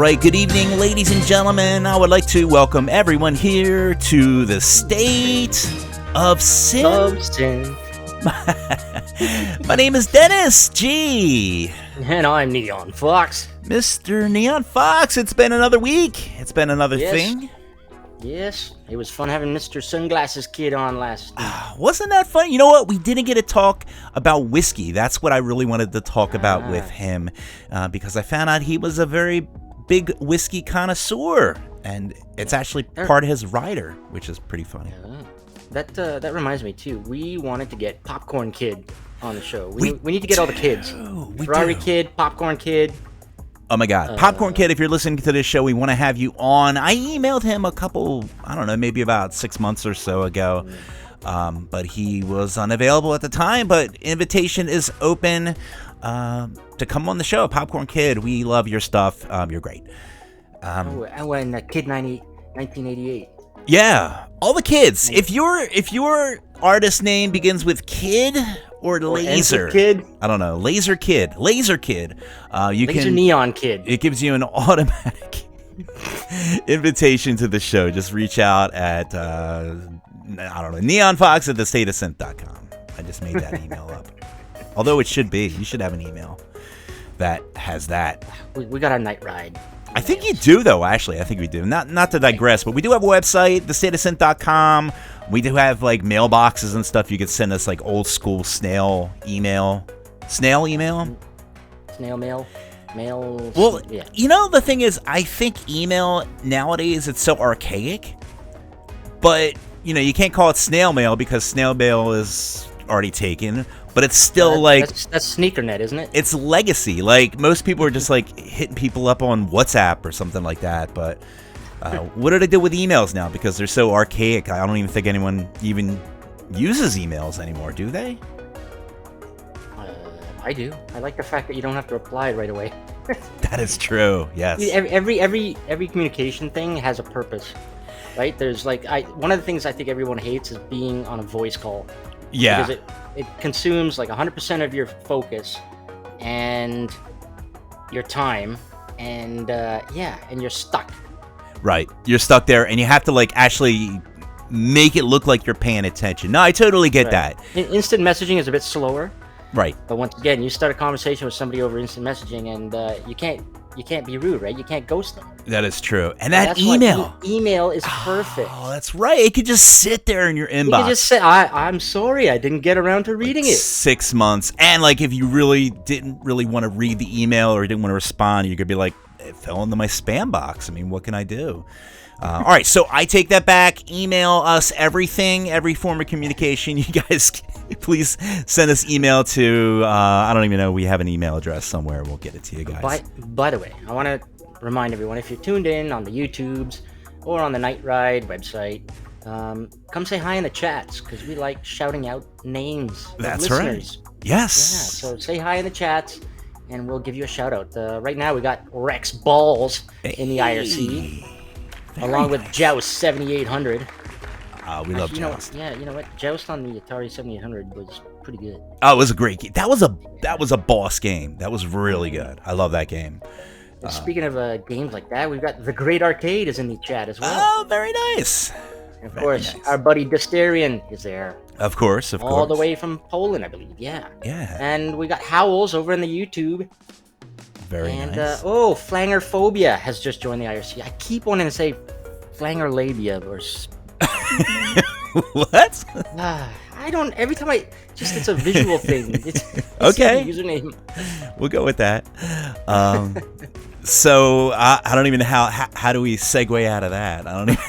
right, good evening, ladies and gentlemen. I would like to welcome everyone here to the State of Sin. My name is Dennis G. And I'm Neon Fawkes. Mr. Neon Fawkes, it's been another week. It's been another thing. Yes, it was fun having Mr. Sunglasses Kid on last week. Wasn't that fun? You know what? We didn't get to talk about whiskey. That's what I really wanted to talk about with him because I found out he was a very big whiskey connoisseur, and it's actually part of his rider, which is pretty funny. That reminds me, too. We wanted to get Popcorn Kid on the show. We need to get all the kids. Ferrari Kid, Popcorn Kid. Oh my God. Popcorn Kid, if you're listening to this show, we want to have you on. I emailed him a couple, I don't know, maybe about 6 months or so ago. But he was unavailable at the time. But invitation is open to come on the show. Popcorn Kid, we love your stuff. You're great. And Kid 1988. Yeah, all the kids. If your artist name begins with Kid or Laser Kid, I don't know, Laser Kid, you Laser Neon Kid. It gives you an automatic invitation to the show. Just reach out at I don't know, neonfawkes@thestateofsynth.com. I just made that email up. Although it should be, you should have an email that has that. We got our night ride. I think you do, though, actually. I think we do. Not to digress, but we do have a website, thestateofsynth.com. We do have, like, mailboxes and stuff. You could send us, like, old school snail email. Snail email? Snail mail? Mail? Well, yeah. You know, the thing is, I think email nowadays, it's so archaic. But, you know, you can't call it snail mail because snail mail is already taken. But it's still that's SneakerNet, isn't it? It's legacy. Like, most people are just like hitting people up on WhatsApp or something like that. But what do they do with emails now? Because they're so archaic. I don't even think anyone even uses emails anymore, do they? I do. I like the fact that you don't have to reply right away. That is true. Yes. Every communication thing has a purpose, right? There's like one of the things I think everyone hates is being on a voice call. Yeah. Because it consumes like 100% of your focus and your time, and and you're stuck. Right. You're stuck there, and you have to like actually make it look like you're paying attention. No, I totally get that. Instant messaging is a bit slower. Right. But once again, you start a conversation with somebody over instant messaging, and you can't be rude, right? You can't ghost them. That is true. And that email. Email is perfect. Oh, that's right. It could just sit there in your inbox. You can just say, I'm sorry, I didn't get around to reading it. 6 months. And like if you really didn't want to read the email or didn't want to respond, you could be like, it fell into my spam box. I mean, what can I do? All right, so I take that back. Email us everything, every form of communication. You guys, please send us email to, I don't even know, we have an email address somewhere. We'll get it to you guys. By the way, I want to remind everyone, if you're tuned in on the YouTubes or on the Night Ride website, come say hi in the chats, because we like shouting out names of listeners. Right. Yes. Yeah, so say hi in the chats, and we'll give you a shout out. Right now, we got Rex Balls in the IRC. Along with Joust 7800. We love Joust. You know what? Joust on the Atari 7800 was pretty good. Oh, it was a great game. That was a boss game. That was really good. I love that game. Speaking of games like that, we've got The Great Arcade is in the chat as well. Oh, very nice. And of course, our buddy Dysterian is there. Of course. All the way from Poland, I believe. Yeah. Yeah. And we got Howls over in the YouTube. Very nice. Flangerphobia has just joined the IRC. I keep wanting to say Flangerlabia or... What? I don't... Every time it's a visual thing. It's okay. A username. We'll go with that. So, I don't even know how do we segue out of that? I don't even...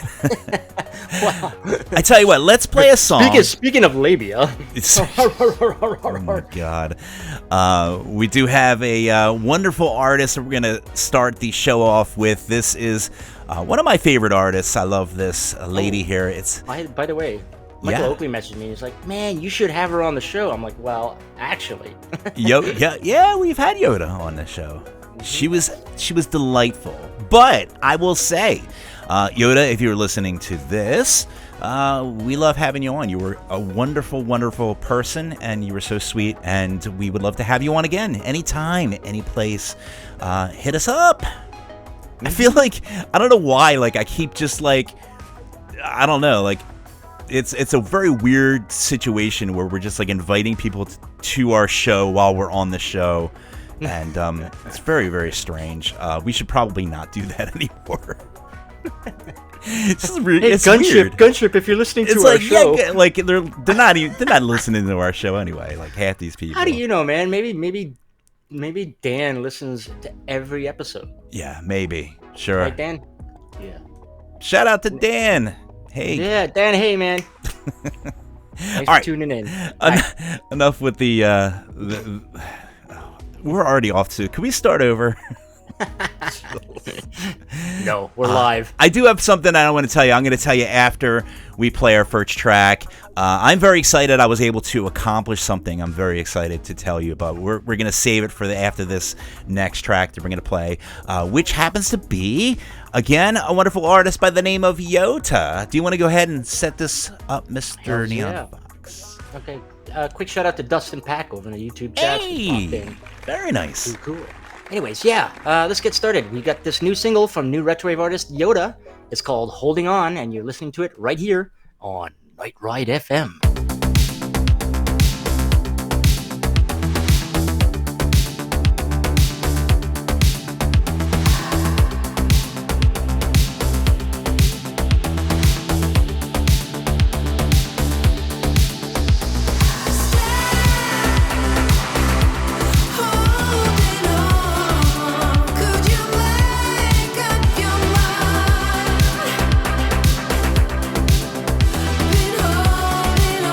Wow. I tell you what, let's play a song. Speaking of labia. Oh my God. We do have a wonderful artist that we're going to start the show off with. This is one of my favorite artists. I love this lady here. It's by the way, Michael Oakley messaged me. He's like, man, you should have her on the show. I'm like, well, actually. Yeah, we've had Yoda on the show. She was delightful. But I will say, Yoda, if you're listening to this, we love having you on. You were a wonderful, wonderful person, and you were so sweet, and we would love to have you on again. Anytime, any place. Hit us up. I feel like, I don't know why, like, I keep just, like, I don't know, like, it's a very weird situation where we're just, like, inviting people to our show while we're on the show, and it's very, very strange. We should probably not do that anymore. It's just weird. Hey, It's Gunship, weird. Gunship, if you're listening to It's our like, show. yeah, like, they're not listening to our show anyway, like, half these people. How do you know, man? Maybe Dan listens to every episode. Yeah, maybe. Sure. Right, Dan? Yeah. Shout out to Dan. Hey. Yeah, Dan, hey, man. Thanks for tuning in. Enough with the we're already off to. Can we start over? No, we're live. I do have something I want to tell you. I'm going to tell you after we play our first track. I'm very excited. I was able to accomplish something. I'm very excited to tell you about. We're going to save it for after this next track that we're going to play, which happens to be, again, a wonderful artist by the name of Yota. Do you want to go ahead and set this up, Mr. Neon Fawkes? Okay. Quick shout out to Dustin Pack over in the YouTube chat. Hey, very nice. Cool. Anyways, yeah, let's get started. We got this new single from new retrowave artist Yoda. It's called Holding On, and you're listening to it right here on Night Ride FM. Been holding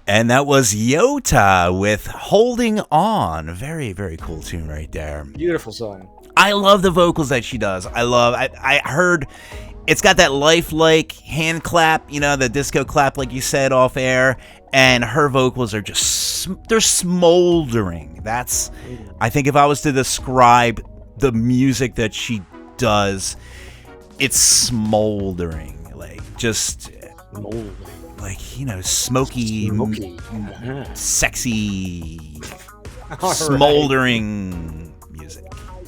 And that was Yota with Holding On. Very, very cool tune right there. Beautiful song. I love the vocals that she does. I heard it's got that lifelike hand clap, the disco clap like you said off air, and her vocals are they're smoldering. I think if I was to describe the music that she does, it's smoldering, like just Molding. like smoky. Sexy, smoldering music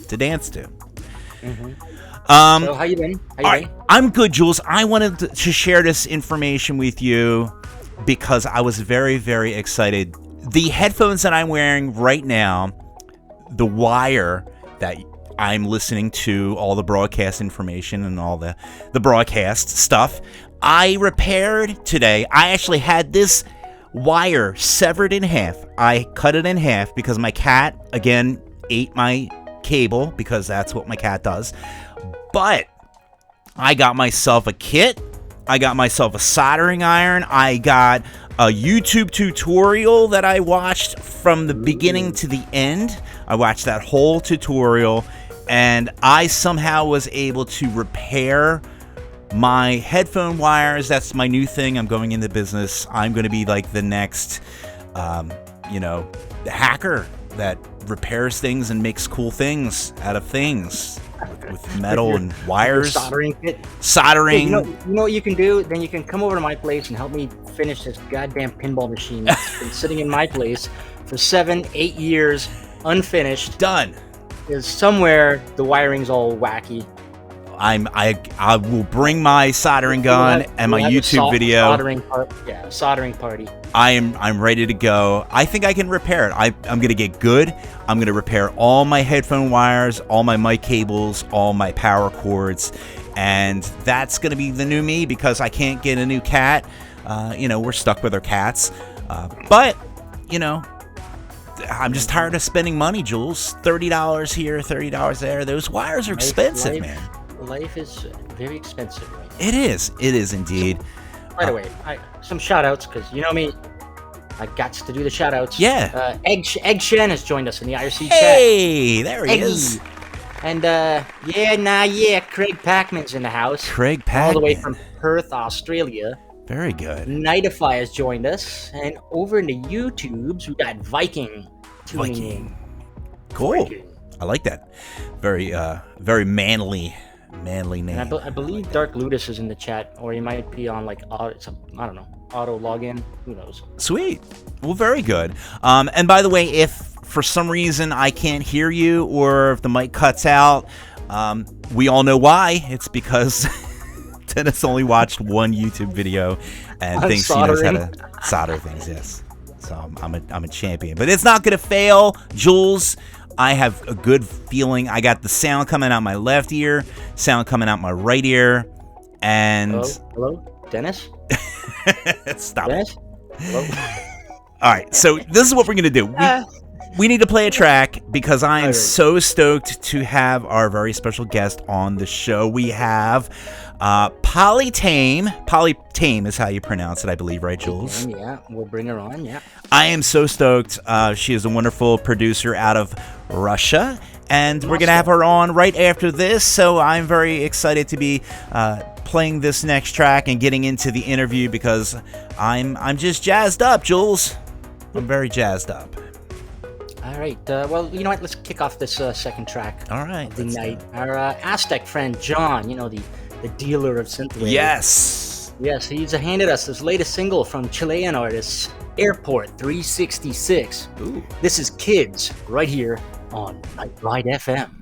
to dance to. So how you been? I'm good, Jules. I wanted to share this information with you because I was very, very excited. The headphones that I'm wearing right now, the wire that I'm listening to all the broadcast information and all the broadcast stuff, I repaired today. I actually had this wire severed in half. I cut it in half because my cat, again, ate my cable because that's what my cat does. But I got myself a kit. I got myself a soldering iron. I got a YouTube tutorial that I watched from the beginning to the end. I watched that whole tutorial, and I somehow was able to repair my headphone wires. That's my new thing. I'm going into business. I'm going to be like the next, hacker that repairs things and makes cool things out of things with metal and wires. Soldering kit. Soldering. Hey, you know what you can do? Then you can come over to my place and help me finish this goddamn pinball machine that's been sitting in my place for 7-8 years, unfinished. Done. Because somewhere the wiring's all wacky. I will bring my soldering gun and my YouTube video. Soldering party. I'm ready to go. I think I can repair it. I'm gonna get good. I'm gonna repair all my headphone wires, all my mic cables, all my power cords, and that's gonna be the new me because I can't get a new cat. We're stuck with our cats, but I'm just tired of spending money, Jules. $30 here, $30 there. Those wires are expensive, man. Life is very expensive right now. It is indeed. By the way, some shout outs, because you know me, I got to do the shout outs. Yeah. Egg Shen has joined us in the IRC chat. Hey, there he is. And Craig Packman's in the house. Craig Packman. All the way from Perth, Australia. Very good. Nightify has joined us. And over in the YouTubes, we got Viking tuning in. Cool. Viking. I like that. Very, very manly name. And I believe Dark Ludus is in the chat, or he might be on auto login. Who knows? Sweet. Well, very good. And by the way, if for some reason I can't hear you or if the mic cuts out, we all know why. It's because Dennis only watched one YouTube video and thinks he knows how to solder things. Yes. So I'm a champion, but it's not gonna fail, Jules. I have a good feeling. I got the sound coming out my left ear, sound coming out my right ear, and... Hello? Dennis? Stop Dennis? it. Hello? All right, so this is what we're going to do. We need to play a track because I am so stoked to have our very special guest on the show. We have Polytaem. Polytaem is how you pronounce it, I believe, right, Jules? Yeah, we'll bring her on, yeah. I am so stoked. She is a wonderful producer out of Russia, and we're going to have her on right after this, so I'm very excited to be playing this next track and getting into the interview because I'm just jazzed up, Jules. I'm very jazzed up. All right. Well, you know what? Let's kick off this second track. All right. Of the night. Our Aztec friend John, the dealer of synthwave. Yes. Yes, he's handed us his latest single from Chilean artist Airport 366. Ooh. This is Kids right here on Night Ride FM.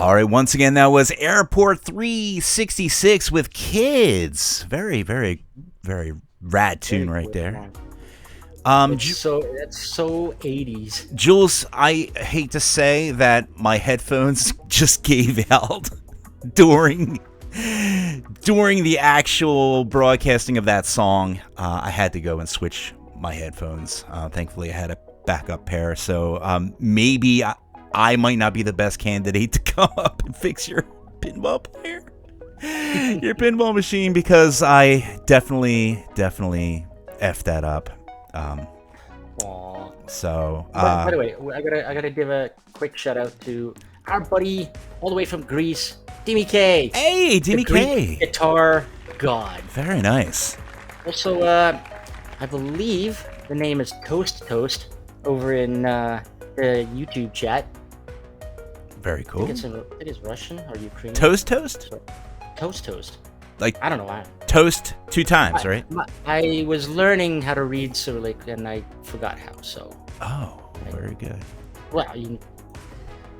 All right, once again, that was Airport 366 with Kids. Very, very, very rad tune right there. That's so 80s. Jules, I hate to say that my headphones just gave out during the actual broadcasting of that song. I had to go and switch my headphones. Thankfully, I had a backup pair, so maybe I might not be the best candidate to come up and fix your pinball player, your pinball machine, because I definitely effed that up. So, by the way, I gotta give a quick shout out to our buddy all the way from Greece, Dimi K. Hey, Dimi K. Guitar god. Very nice. Also, I believe the name is Toast over in the YouTube chat. Very cool. I think it's Russian or Ukrainian. Toast? Toast. Like, I don't know why. Toast 2 times, right? I was learning how to read Cyrillic and I forgot how, so. Oh, very good. Well, you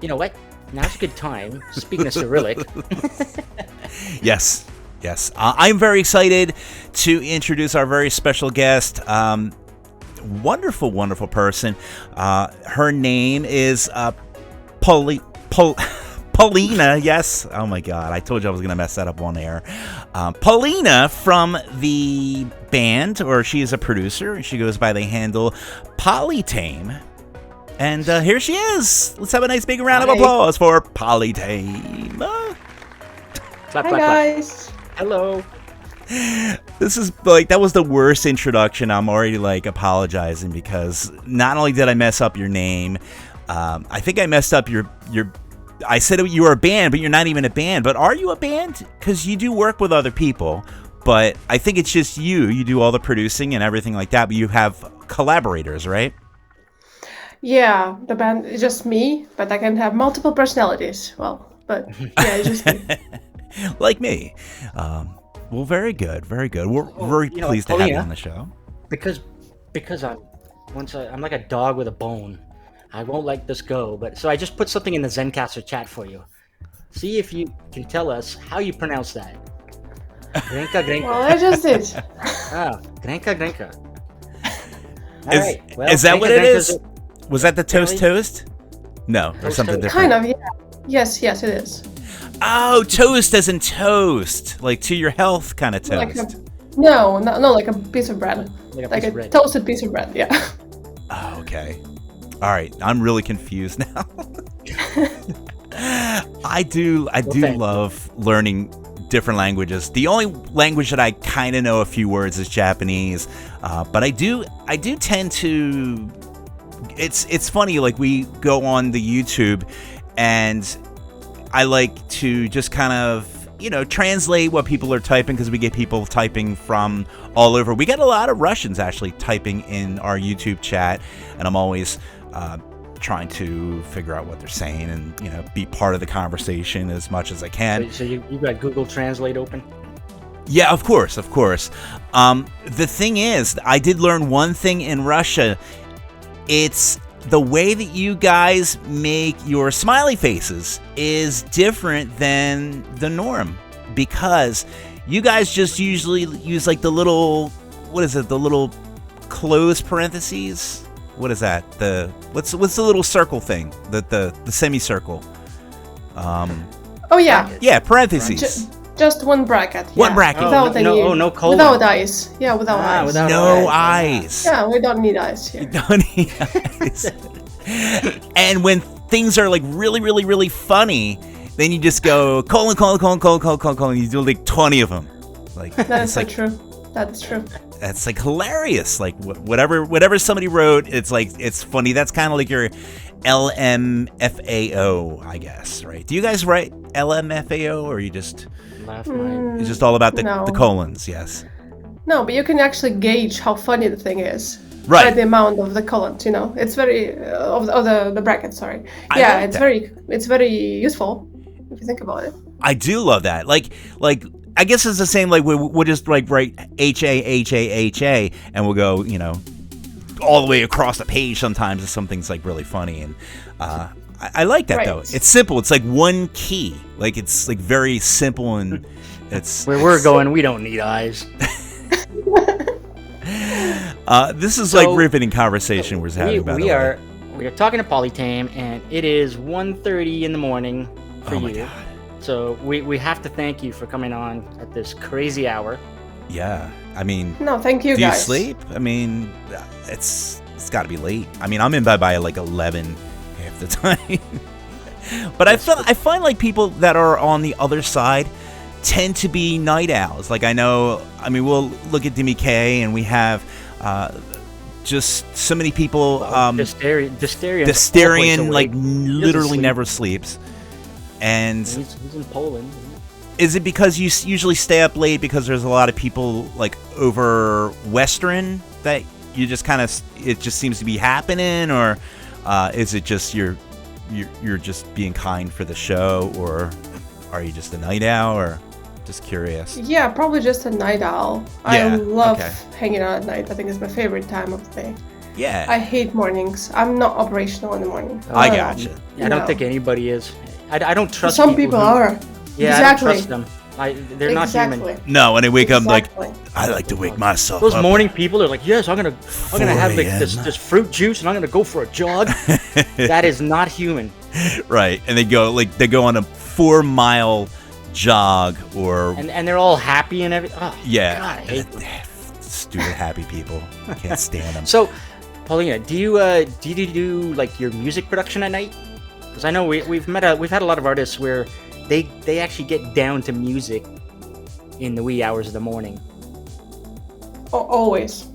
know what? Now's a good time. Speaking of Cyrillic. Yes. I'm very excited to introduce our very special guest. Wonderful person. Her name is Polina, yes. Oh my God, I told you I was going to mess that up on air. Polina from the band, or she is a producer, and she goes by the handle Polytaem. And here she is. Let's have a nice big round of applause for Polytaem. Clap, Hi, clap, guys. clap. Hello. This is that was the worst introduction. I'm already apologizing because not only did I mess up your name, I think I messed up your. I said you were a band, but you're not even a band. But are you a band? Because you do work with other people, but I think it's just you. You do all the producing and everything like that, but you have collaborators, right? Yeah, the band is just me, but I can have multiple personalities. Well, but yeah, it's just me. Like me. Well, very good. We're very pleased to have you on the show. Because I'm like a dog with a bone. I won't let this go, but so I just put something in the Zencaster chat for you. See if you can tell us how you pronounce that. Grenka. Well, I just did. Grenka. Is that what it is? Was that the toast? No, or something different. Kind of, yeah. Yes, it is. Oh, toast as in toast, like to your health kind of toast. No, like a piece of bread. Like a toasted piece of bread, yeah. Oh, okay. All right, I'm really confused now. I do love learning different languages. The only language that I kind of know a few words is Japanese, but I do tend to. It's funny. Like we go on the YouTube, and I like to just kind of translate what people are typing because we get people typing from all over. We get a lot of Russians actually typing in our YouTube chat, and I'm always trying to figure out what they're saying and be part of the conversation as much as I can. So you got Google Translate open? Yeah, of course. The thing is, I did learn one thing in Russia. It's the way that you guys make your smiley faces is different than the norm, because you guys just usually use like the little, what is it? The little closed parentheses. What is that? What's the little circle thing? The semicircle. Oh yeah. Yeah, parentheses. Just one bracket. Yeah. One bracket. Without no colon. Without eyes. Yeah, without eyes. Without no eyes. Yeah, we don't need eyes here. You don't need eyes. And when things are like really, really, really funny, then you just go colon. You do like 20 of them. Like that's like true. That's true. That's like hilarious. Like whatever somebody wrote, it's like it's funny. That's kind of like your LMFAO, I guess, right? Do you guys write LMFAO, or you just? It's just all about the colons, yes. No, but you can actually gauge how funny the thing is. Right. By the amount of the colons, It's very of the brackets. Sorry. Yeah, it's very useful if you think about it. I do love that. Like I guess it's the same. Like we'll just like write HA, and we'll go, all the way across the page sometimes if something's like really funny. And I like that though. It's simple. It's like one key. Like it's like very simple, and it's where we're going. We don't need eyes. This is like riveting conversation we're having. We are talking to Polytaem, and it is 1:30 in the morning for you. My God. So we have to thank you for coming on at this crazy hour. Yeah, I mean, no, thank you, do guys. you sleep? I mean, it's got to be late. I mean, I'm in bed by like 11 half the time. But I find like people that are on the other side tend to be night owls. Like I mean, we'll look at Demi K, and we have just so many people. Dysterian like literally never sleeps. And he's in Poland. Is it because you usually stay up late because there's a lot of people like over Western that you just kind of it just seems to be happening, or is it just you're just being kind for the show, or are you just a night owl, or just curious? Yeah, probably just a night owl. I love hanging out at night. I think it's my favorite time of the day. Yeah. I hate mornings. I'm not operational in the morning. I gotcha. I don't think anybody is. I don't trust. Some people are. Yeah, exactly. I don't trust them. They're not human. No, and they wake up like, I like to wake myself Those up. morning people are like, yes, I'm gonna have like this fruit juice, and I'm gonna go for a jog. That is not human. Right, and they go on a 4-mile jog, or and they're all happy and everything. Oh, yeah, God, I hate them. Stupid happy people. I can't stand them. So, Polina, do you do like your music production at night? Because I know we've had a lot of artists where they actually get down to music in the wee hours of the morning. Always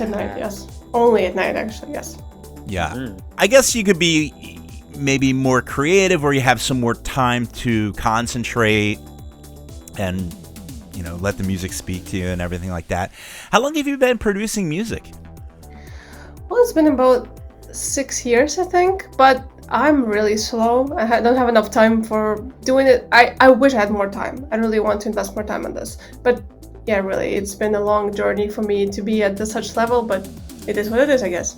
at night. Yes, only at night actually. Yes. Yeah, I guess you could be maybe more creative, or you have some more time to concentrate and let the music speak to you and everything like that. How long have you been producing music? Well, it's been about 6 years, I think, but I'm really slow. I don't have enough time for doing it. I wish I had more time. I really want to invest more time on this. But yeah, really, it's been a long journey for me to be at such level, but it is what it is, I guess.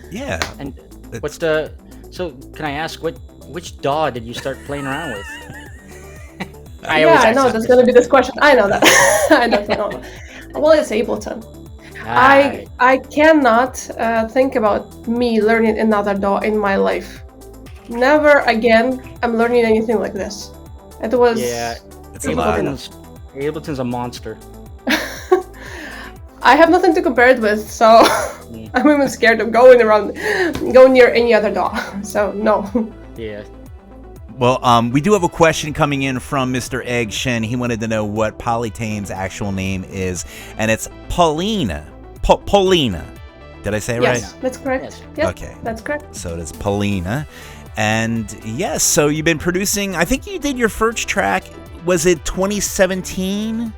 Yeah. And so can I ask which DAW did you start playing around with? I know there's going to be this question. I know that. I definitely know. Well, it's Ableton. I cannot think about me learning another DAW in my life. Never again. I'm learning anything like this. It was it's a lot. Ableton's a monster. I have nothing to compare it with, so I'm even scared of going near any other DAW. So no. Yeah. Well, we do have a question coming in from Mr. Egg Shen. He wanted to know what Polytaem's actual name is, and it's Polina. Polina. Did I say it right? Yes, that's correct. Yes. Yep, okay. That's correct. So it is Polina. And yes, so you've been producing, I think you did your first track, was it 2017?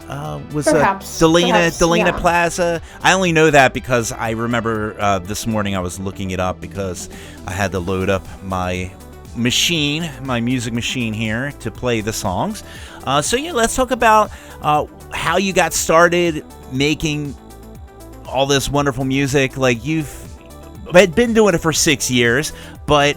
Perhaps, Delana Plaza. I only know that because I remember this morning I was looking it up because I had to load up my music machine here to play the songs. So yeah, let's talk about how you got started making all this wonderful music. Like you've been doing it for 6 years, but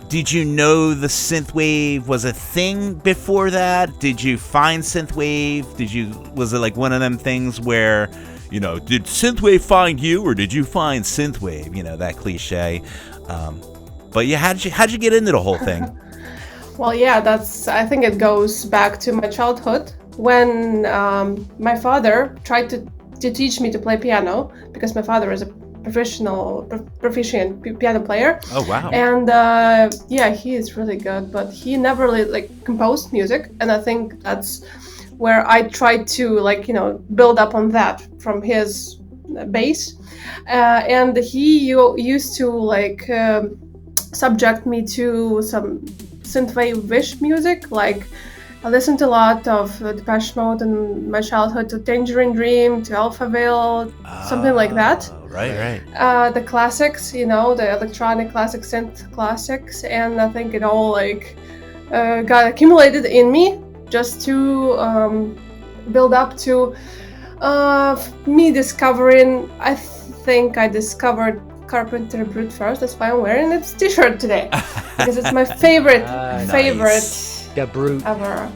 did you know the synthwave was a thing before that? Did you find synthwave? Was it like one of them things where, did synthwave find you, or did you find synthwave? That cliche. But yeah, how'd you get into the whole thing? Well, yeah, I think it goes back to my childhood when my father tried to teach me to play piano, because my father is a proficient piano player. Oh wow! And he is really good, but he never really composed music, and I think that's where I tried to build up on that from his base. And he used to subject me to some synthwave-ish music. I listened to a lot of Depeche Mode in my childhood, to Tangerine Dream, to Alphaville, something like that. Right. The classics, the electronic classic, synth classics, and I think it all got accumulated in me just to build up to me discovering, I think I discovered Carpenter Brute first. That's why I'm wearing this T-shirt today, because it's my favorite Nice. The Brute. ever.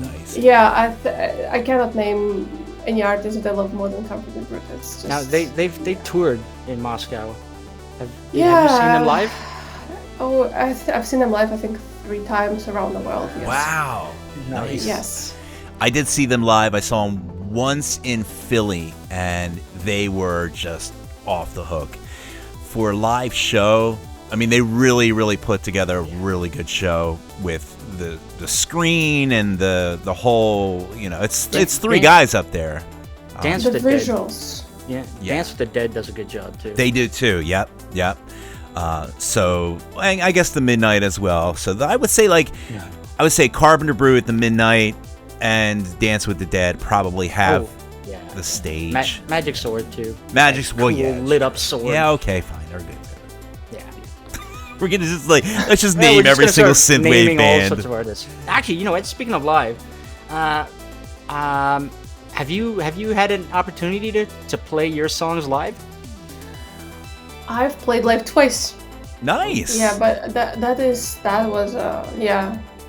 Nice. Yeah, I cannot name any artist that I love more than Carpenter Brute. It's just... Now they toured in Moscow. Have you Yeah. seen them live? Oh, I've seen them live, I think 3 times around the world. Yes. Wow. Nice. Yes. I did see them live. I saw them once in Philly, and they were just off the hook. For a live show, I mean, they really, really put together a really good show with the screen and the whole, it's 3 guys up there. Dance The with the Dead. visuals. Yeah. Yeah. Dance with the Dead does a good job too. They do too. Yep. So I guess the Midnight as well. So I would say I would say Carpenter Brew at the Midnight and Dance with the Dead probably have the stage. Magic Sword too. Magic's Cool lit up sword. Yeah. Okay. Fine. They're good. Yeah. We're gonna just let's just We're name just every gonna single start synthwave naming all sorts band. of artists. Actually, you know what? Speaking of live, have you had an opportunity to play your songs live? I've played live twice. Nice. Yeah, but that was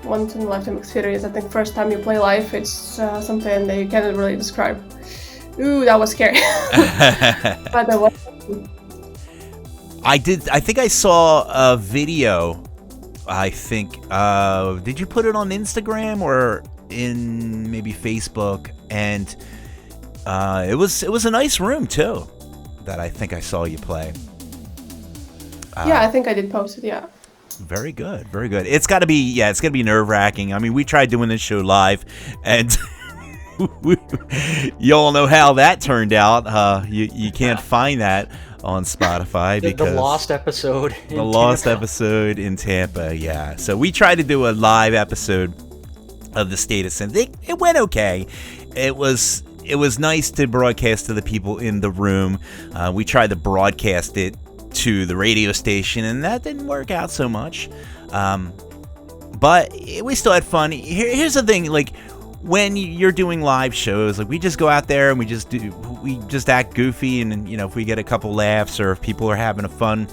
once in a lifetime experience. I think first time you play live, it's something that you cannot really describe. Ooh, that was scary. But that was. I think I saw a video. I think. Did you put it on Instagram or in maybe Facebook? And it was a nice room too. That I think I saw you play. Yeah, I think I did post it. Yeah. Very good, very good. It's got to be nerve-wracking. I mean, we tried doing this show live, and you all know how that turned out. You can't find that on Spotify because the lost episode. The lost episode in Tampa. Yeah. So we tried to do a live episode of the State of Synth. It went okay. It was nice to broadcast to the people in the room. We tried to broadcast it to the radio station, and that didn't work out so much. But we still had fun. Here's the thing, when you're doing live shows, we just go out there and we just act goofy, and if we get a couple laughs or if people are having a fun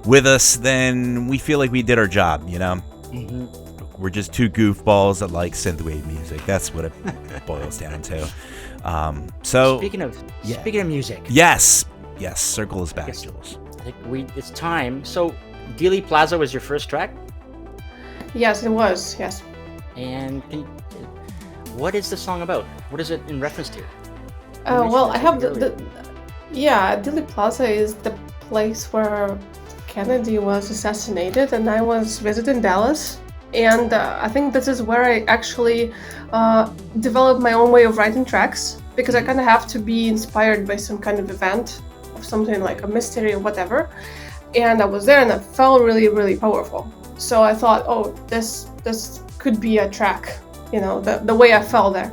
with us, then we feel like we did our job. Mm-hmm. We're just 2 goofballs that like synthwave music. That's what it boils down to. So speaking of music, yes, Circle is back, Jules. I think it's time. So, Dealey Plaza was your first track, Yes, it was. Yes. and what is the song about? What is it in reference to? Well, I have earlier. Dealey Plaza is the place where Kennedy was assassinated, and I was visiting Dallas. And I think this is where I actually developed my own way of writing tracks, because I kind of have to be inspired by some kind of event, of something like a mystery or whatever. And I was there, and it felt really, really powerful. So I thought, oh, this could be a track, the way I felt there.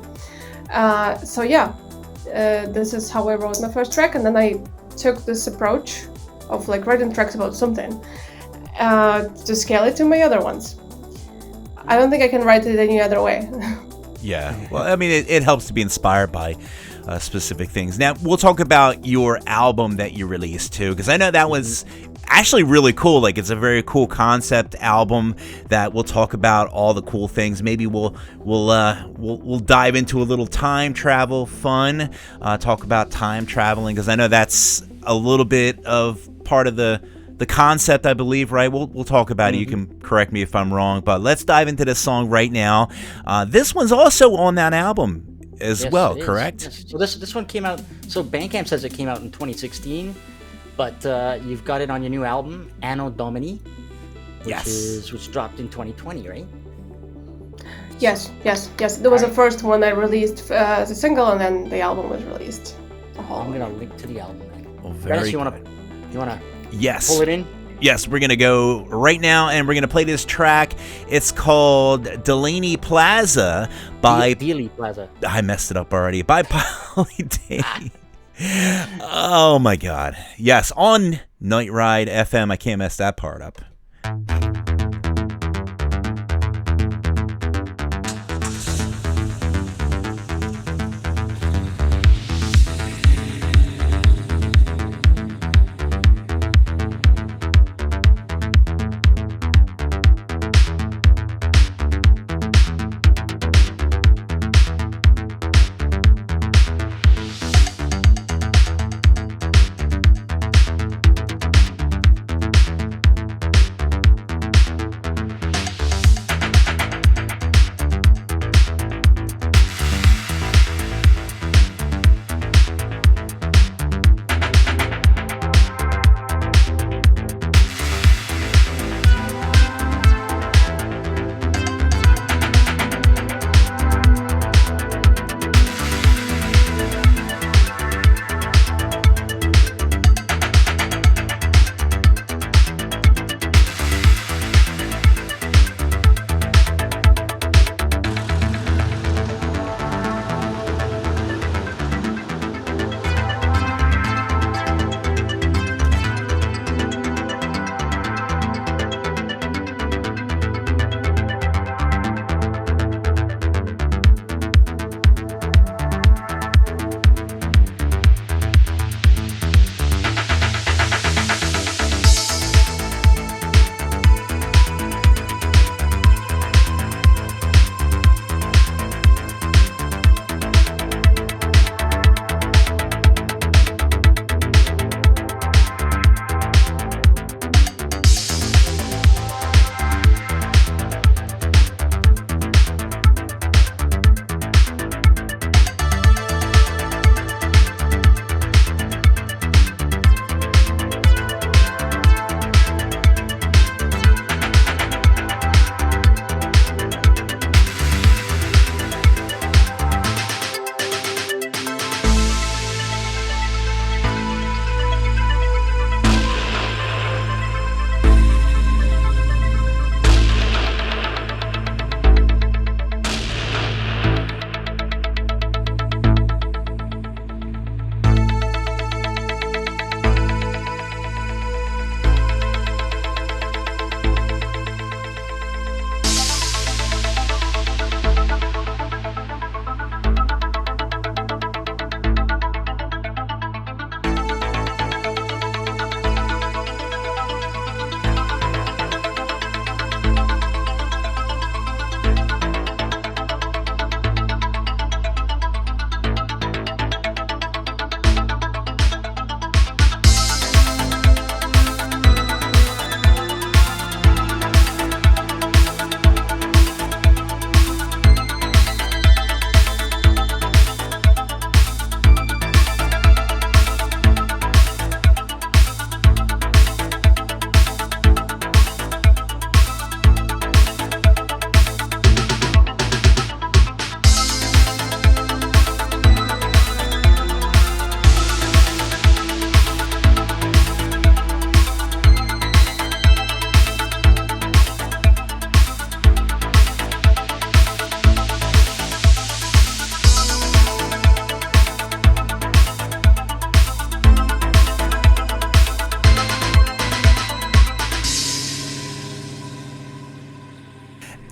This is how I wrote my first track, and then I took this approach of writing tracks about something to scale it to my other ones. I don't think I can write it any other way. Yeah, well, I mean, it helps to be inspired by specific things. Now, we'll talk about your album that you released too, because I know that was actually really cool. It's a very cool concept album that we'll talk about all the cool things. Maybe we'll dive into a little time travel fun. Talk about time traveling, because I know that's a little bit of part of the concept, I believe, right? We'll talk about it. You can correct me if I'm wrong, but let's dive into this song right now. This one's also on that album as well, correct? Yes. So this one came out. So Bandcamp says it came out in 2016, but you've got it on your new album, Anno Domini, which dropped in 2020, right? Yes. There was the first one I released as a single, and then the album was released. I'm gonna link to the album. Oh, very Dennis, you good. wanna Yes. pull it in? Yes, we're going to go right now, and we're going to play this track. It's called Delaney Plaza by... Dealey Plaza. I messed it up already. By Polytaem. Oh, my God. Yes, on Night Ride FM. I can't mess that part up.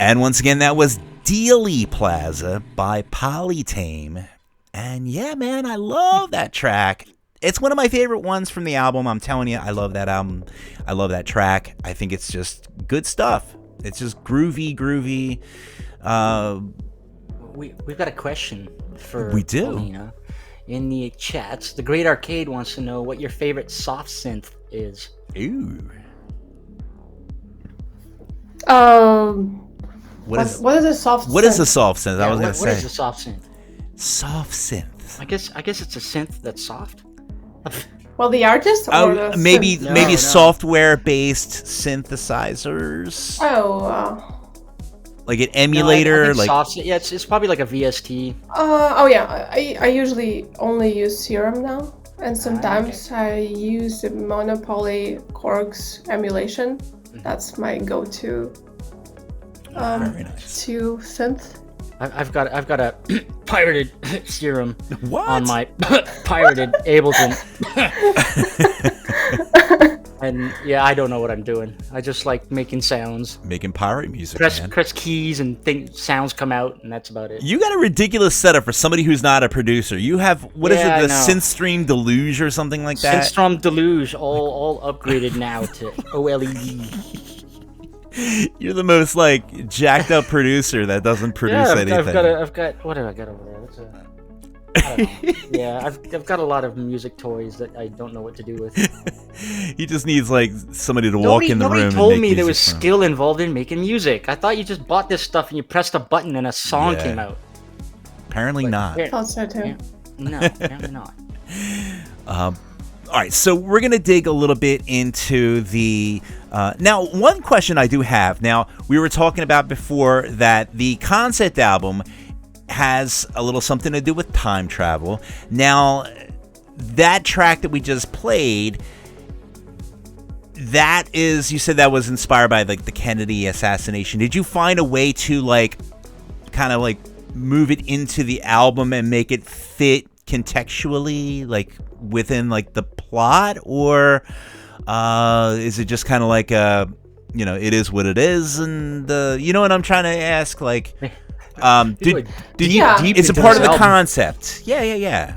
And once again, that was Dealey Plaza by Polytaem. And yeah, man, I love that track. It's one of my favorite ones from the album. I'm telling you, I love that album. I love that track. I think it's just good stuff. It's just groovy. We've got a question for We do. Polina. In the chats, the Great Arcade wants to know what your favorite soft synth is. Ooh. What is a soft synth? What is a soft synth? I was going to What is say. a soft synth? Soft synth. I guess it's a synth that's soft. Well, the artist or the maybe synth? maybe No. software-based synthesizers. Like an emulator, I think like soft. Yeah, it's probably like a VST. I usually only use Serum now, and sometimes I use the Monopoly Korg's emulation. That's my go-to very nice. to synth. I've got a pirated Serum What? on my pirated Ableton. And yeah, I don't know what I'm doing. I just like making sounds. Making pirate music, man. Press keys and sounds come out, and that's about it. You got a ridiculous setup for somebody who's not a producer. You have I the know. Synthstream Deluge or something like that? Synthstrom Deluge, all upgraded now to OLED. You're the most like jacked up producer that doesn't produce anything. I've got what have I got over there? I don't know. Yeah, I've got a lot of music toys that I don't know what to do with. He just needs like somebody to walk in the room. Nobody told and make me there was music for him. skill involved in making music. I thought you just bought this stuff and you pressed a button and a song Yeah. came out. Apparently not. Here- Thought so too. No, apparently not. All right, so we're going to dig a little bit into the... now, one question I do have. Now, we were talking about before that the concept album has a little something to do with time travel. Now, that track that we just played, that is... You said that was inspired by like the Kennedy assassination. Did you find a way to like kind of like move it into the album and make it fit contextually, like within like the plot, or is it just kind of like it is what it is, and you know what I'm trying to ask, like did you Yeah. it's a part of the concept? Yeah.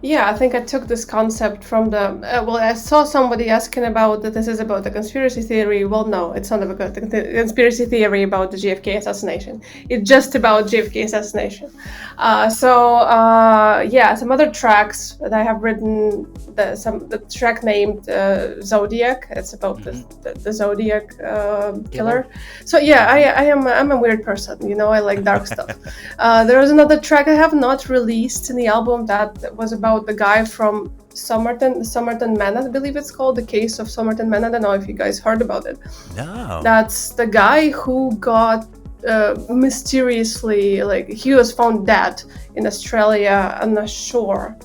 Yeah, I think I took this concept from the. I saw somebody asking about that. This is about the conspiracy theory. Well, no, it's not about the conspiracy theory about the JFK assassination. It's just about JFK assassination. Some other tracks that I have written. The track named Zodiac. It's about the Zodiac killer. So yeah, I'm a weird person. You know, I like dark stuff. There was another track I have not released in the album that was about the guy from Somerton Manor, I believe it's called, the case of Somerton Manor. I don't know if you guys heard about it. No. That's the guy who got mysteriously, like, he was found dead in Australia on the shore,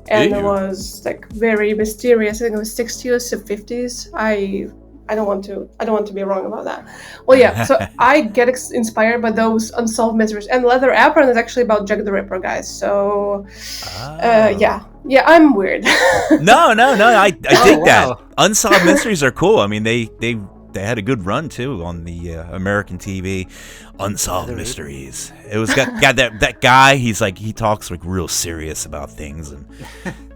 and Ew. it was like very mysterious. I think it was 60s or 50s. I don't want to be wrong about that. Well, yeah. So I get inspired by those unsolved mysteries, and Leather Apron is actually about Jack the Ripper, guys. So, yeah, I'm weird. No, I dig wow. that. Unsolved mysteries are cool. I mean, they had a good run too on the American TV. Unsolved mysteries. It was got that guy. He's like, he talks like real serious about things, and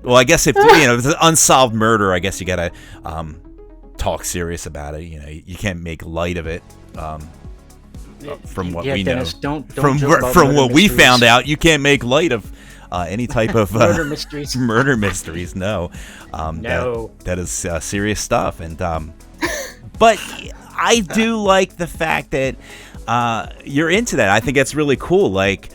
well, I guess if it's an unsolved murder, I guess you gotta talk serious about it. You know, you can't make light of it. From what we Dennis, know, don't from joke about from murder what we mysteries. found out, you can't make light of any type of Murder mysteries. murder mysteries. No, No. that is serious stuff. And but I do like the fact that you're into that. I think that's really cool. Like,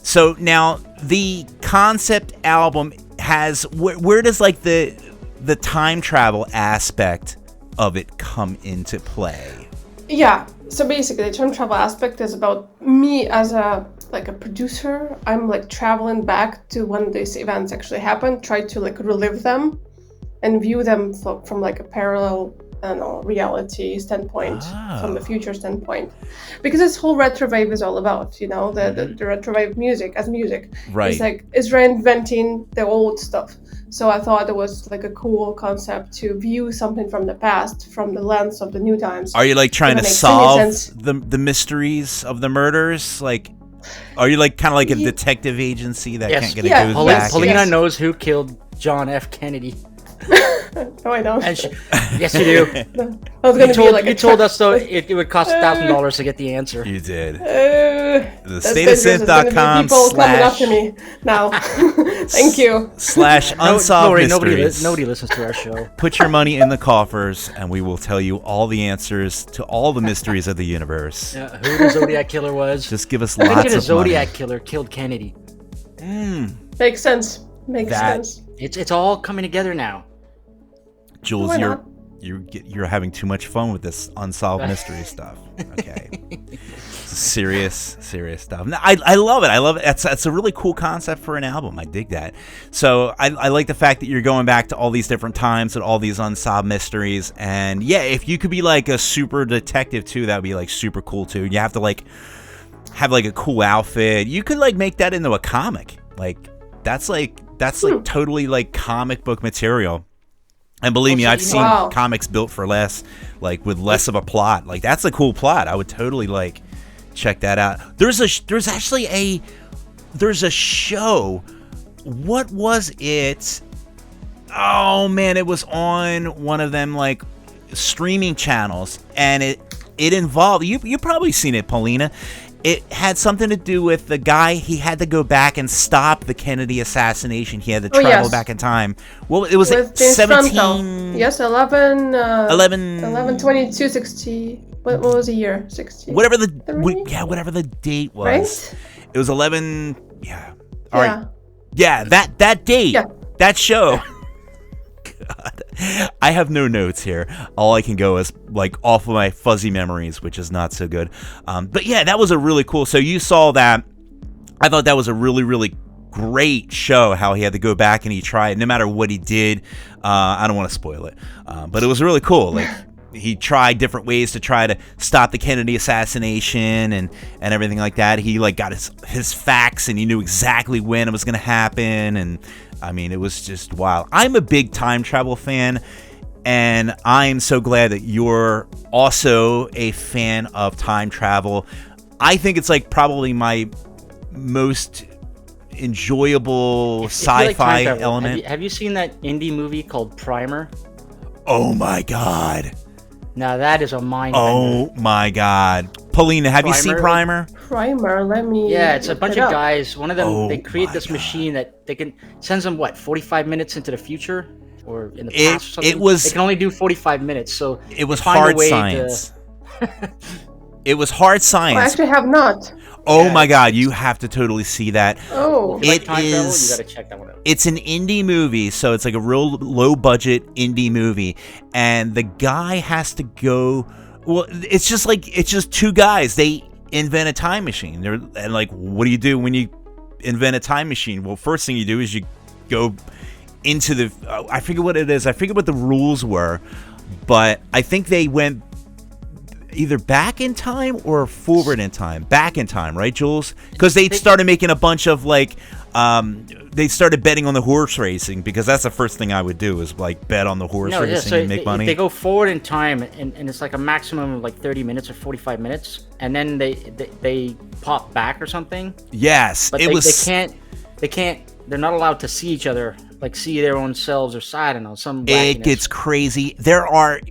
so now the concept album has where does like the time travel aspect of it come into play? Yeah, so basically the time travel aspect is about me as a producer. I'm like traveling back to when these events actually happened, try to like relive them and view them from like a parallel I don't know, reality standpoint, from the Oh. future standpoint, because this whole retrowave is all about, you know, the retrowave music as music. Right. It's like it's reinventing the old stuff. So I thought it was like a cool concept to view something from the past from the lens of the new times. Are you like trying to Doesn't make any solve sense. the mysteries of the murders? Like, are you like kind of like a Ye- detective agency that Yes. can't get a Yeah, goes yes, back? Polina yes. knows who killed John F. Kennedy. No, I don't. And yes, you do. I was gonna be like You told us though it would cost $1,000 to get the answer. You did. The thestateofsynth.com people coming up to / me now. Thank you. / No, unsolved don't worry, mysteries. nobody listens to our show. Put your money in the coffers, and we will tell you all the answers to all the mysteries of the universe. Who the Zodiac killer was. Just give us I think lots the of Zodiac money. killer killed Kennedy. Makes sense. Makes That- sense. It's all coming together now. Jules, Why you're not? you're having too much fun with this unsolved mystery stuff. Okay, it's serious stuff. No, I love it. I love it. That's a really cool concept for an album. I dig that. So I like the fact that you're going back to all these different times and all these unsolved mysteries. And yeah, if you could be like a super detective too, that would be like super cool too. You have to like have like a cool outfit. You could like make that into a comic. Like that's like totally like comic book material. And believe me, Also, I've you seen know- Wow. comics built for less, like with less of a plot. Like that's a cool plot. I would totally like check that out. There's actually a show. What was it? Oh man, it was on one of them like streaming channels, and it involved you probably seen it, Polina. It had something to do with the guy. He had to go back and stop the Kennedy assassination. He had to travel yes. back in time. Well, it was With like James 17. Franco. Yes, 11. 11 22, 60. What was the year? 60. whatever Three? whatever the date was. Right? It was 11. Yeah. All right. Yeah. Yeah, that date. Yeah. That show. God. I have no notes here. All I can go is like off of my fuzzy memories, which is not so good. But yeah, that was a really cool. So you saw that. I thought that was a really, really great show, how he had to go back and he tried, no matter what he did. I don't want to spoil it, but it was really cool. Like he tried different ways to try to stop the Kennedy assassination and everything like that. He like got his facts and he knew exactly when it was going to happen. And I mean, it was just wild. I'm a big time travel fan, and I'm so glad that you're also a fan of time travel. I think it's like probably my most enjoyable If you like time sci-fi travel, element. Have you seen that indie movie called Primer? Oh my god. Now that is a mind Oh my god. Paulina, have you seen Primer? Primer, let me. Yeah, it's a look bunch it of up. guys. One of them, Oh they create my this God. machine that they can sends them 45 minutes into the future or in the past. Or something. It was- They can only do 45 minutes, so It was they find a hard way science. It was hard I science. actually have not. Oh my god, you have to totally see that. Oh. If you like It time travel, is- you gotta check that one out. It's an indie movie, so it's like a real low budget indie movie, and the guy has to go. Well, it's just two guys. They invent a time machine. And like, what do you do when you invent a time machine? Well, first thing you do is you go into the. I forget what it is. I forget what the rules were, but I think they went either back in time or forward in time. Back in time, right, Jules? Because they started making a bunch of like. They started betting on the horse racing, because that's the first thing I would do is like bet on the horse racing and make money. They go forward in time, and it's like a maximum of like 30 minutes or 45 minutes, and then they pop back or something. Yes, But they can't. They're not allowed to see each other, like see their own selves, or I don't know, some. It wackiness. gets crazy. There are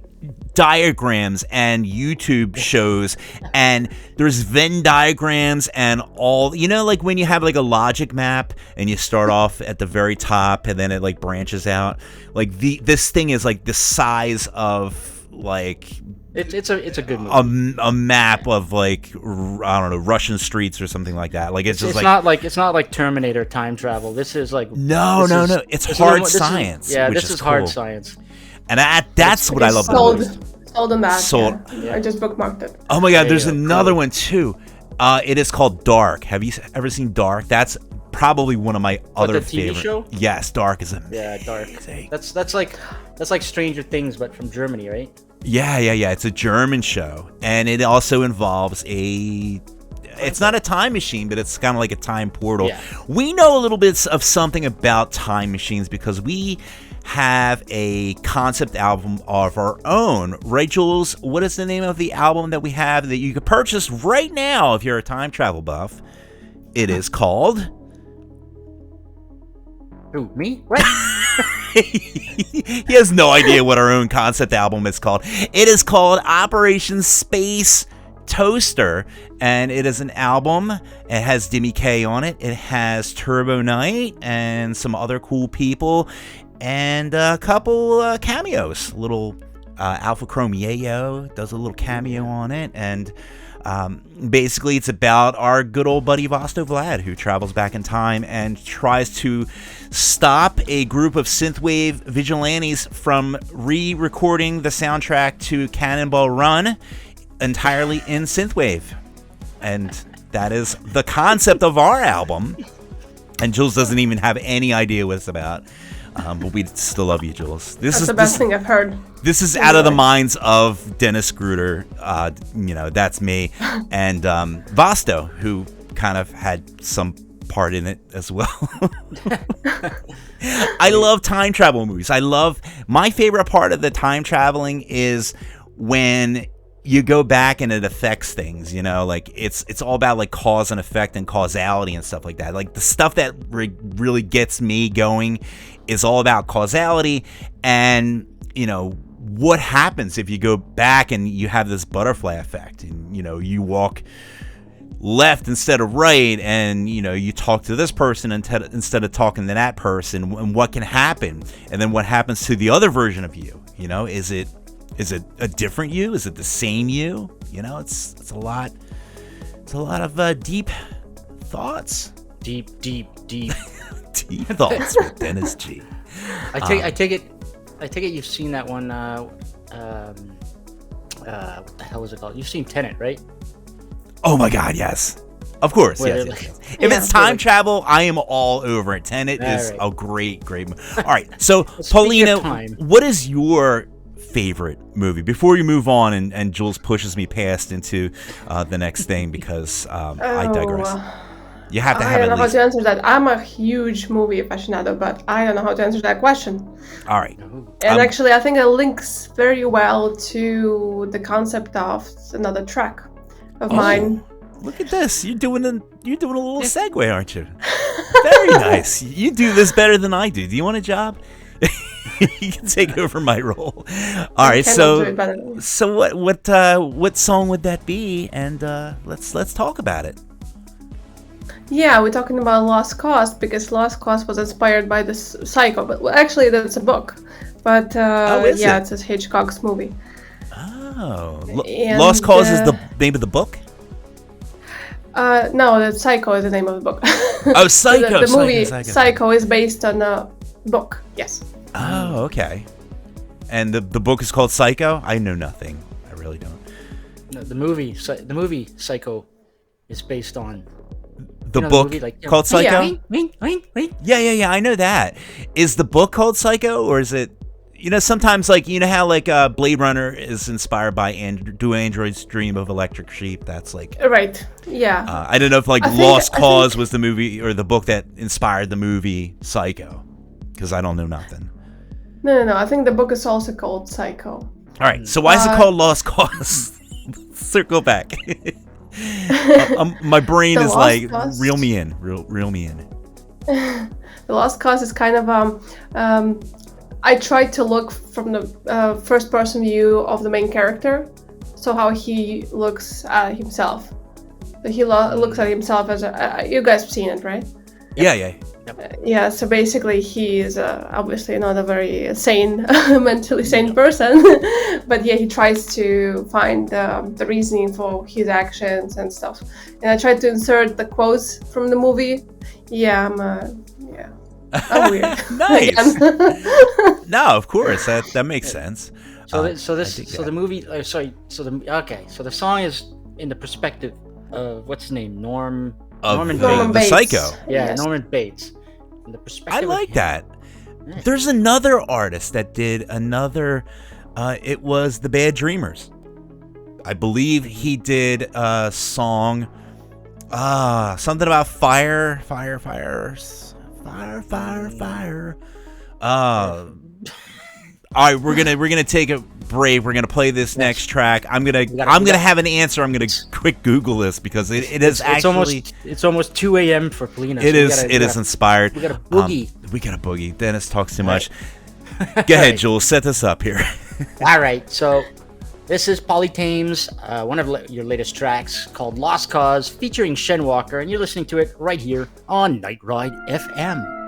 diagrams and YouTube shows, and there's Venn diagrams and all, like when you have like a logic map and you start off at the very top and then it like branches out. Like this thing is like the size of like It's a good movie. a map of like I don't know, Russian streets or something like that. Like it's just It's not like Terminator time travel. This is like no. It's hard science. which this is hard cool. science. And that's what I love the most. Sold on that. Sold. Yeah. I just bookmarked it. Oh my god, There there's you go. another Cool. one too. It is called Dark. Have you ever seen Dark? That's probably one of my other the TV favorite. show? Yes, Dark is amazing. Yeah, Dark. That's like Stranger Things, but from Germany, right? Yeah. It's a German show, and it also involves it's not a time machine, but it's kind of like a time portal. Yeah. We know a little bit of something about time machines because we have a concept album of our own. Right, Jules? What is the name of the album that we have that you can purchase right now if you're a time travel buff? It is called... Who, me? What? He has no idea what our own concept album is called. It is called Operation Space Toaster, and it is an album. It has Demi K on it. It has Turbo Knight and some other cool people, and a couple cameos. Little Alpha Chrome Yayo does a little cameo on it, and basically it's about our good old buddy Vasto Vlad, who travels back in time and tries to stop a group of synthwave vigilantes from re-recording the soundtrack to Cannonball Run entirely in synthwave. And that is the concept of our album. And Jules doesn't even have any idea what it's about. But we still love you, Jules. That's the best thing I've heard. This is out of the minds of Dennis Gruder. That's me. And Vasto, who kind of had some part in it as well. I love time travel movies. My favorite part of the time traveling is when you go back and it affects things, like it's all about like cause and effect and causality and stuff like that. Like the stuff that really gets me going is all about causality and, what happens if you go back and you have this butterfly effect and, you walk left instead of right and, you talk to this person instead of talking to that person, and what can happen, and then what happens to the other version of you, is it a different you? Is it the same you? It's a lot of deep thoughts. Deep Deep thoughts with Dennis G. I take it you've seen that one. What the hell is it called? You've seen Tenet, right? Oh my God, yes. Of course, yes. If it's time travel, I am all over it. Tenet is a great movie. All right, so Polina, what is your favorite movie? Before you move on, and Jules pushes me past into the next thing because I digress. You have to have I don't know how to answer that. I'm a huge movie aficionado, but I don't know how to answer that question. All right. And actually, I think it links very well to the concept of another track of mine. Look at this! You're doing a little segue, aren't you? Very nice. You do this better than I do. Do you want a job? You can take over my role. All right. So what song would that be? And let's talk about it. Yeah, we're talking about Lost Cause because Lost Cause was inspired by this Psycho, but actually that's a book. But it's a Hitchcock's movie. Oh, Lost Cause is the name of the book? No, the Psycho is the name of the book. Oh, Psycho. The movie Psycho is based on a book. Yes. Oh, okay. And the book is called Psycho? I know nothing. I really don't. No, the movie Psycho is based on the book called Psycho? Yeah, I know that. Is the book called Psycho, or is it, sometimes how Blade Runner is inspired by Do Androids Dream of Electric Sheep? That's right. Yeah. I don't know if Lost Cause was the movie or the book that inspired the movie Psycho, because I don't know nothing. No. I think the book is also called Psycho. All right. So why is it called Lost Cause? Circle back. My brain is reel me in. The Lost Cause is kind of I tried to look from the first person view of the main character, so how he looks at himself. So he looks at himself as you guys have seen it, right? Yeah. Yeah, so basically he is obviously not a very sane, mentally sane person, but yeah, he tries to find the reasoning for his actions and stuff. And I tried to insert the quotes from the movie. Yeah, I'm weird. Nice. No, of course, that makes sense. So the movie. So the song is in the perspective of what's his name, Norman Bates. The Psycho. Yeah, yes. Norman Bates. In the perspective. I like that. There's another artist that did another It was the Bad Dreamers. I believe he did a song, something about fire. All right, we're gonna take a break. We're gonna play this next track. I'm gonna have an answer. I'm gonna quick Google this because it is actually it's almost 2 a.m. for Polina. It is inspired. We got a boogie. We got a boogie. Dennis talks too much. Go ahead, Jules. Set this up here. All right, so this is Polytaem's one of your latest tracks called Lost Cause featuring Shenwalker, and you're listening to it right here on Night Ride FM.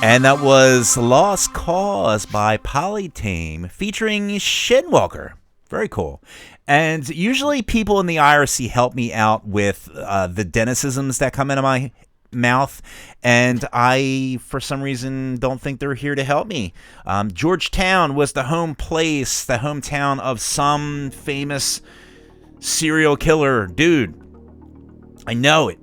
And that was Lost Cause by Polytaem featuring Shenwalker. Very cool. And usually people in the IRC help me out with the Dennisisms that come into my mouth, and I, for some reason, don't think they're here to help me. Georgetown was the home place, the hometown of some famous serial killer. Dude, I know it.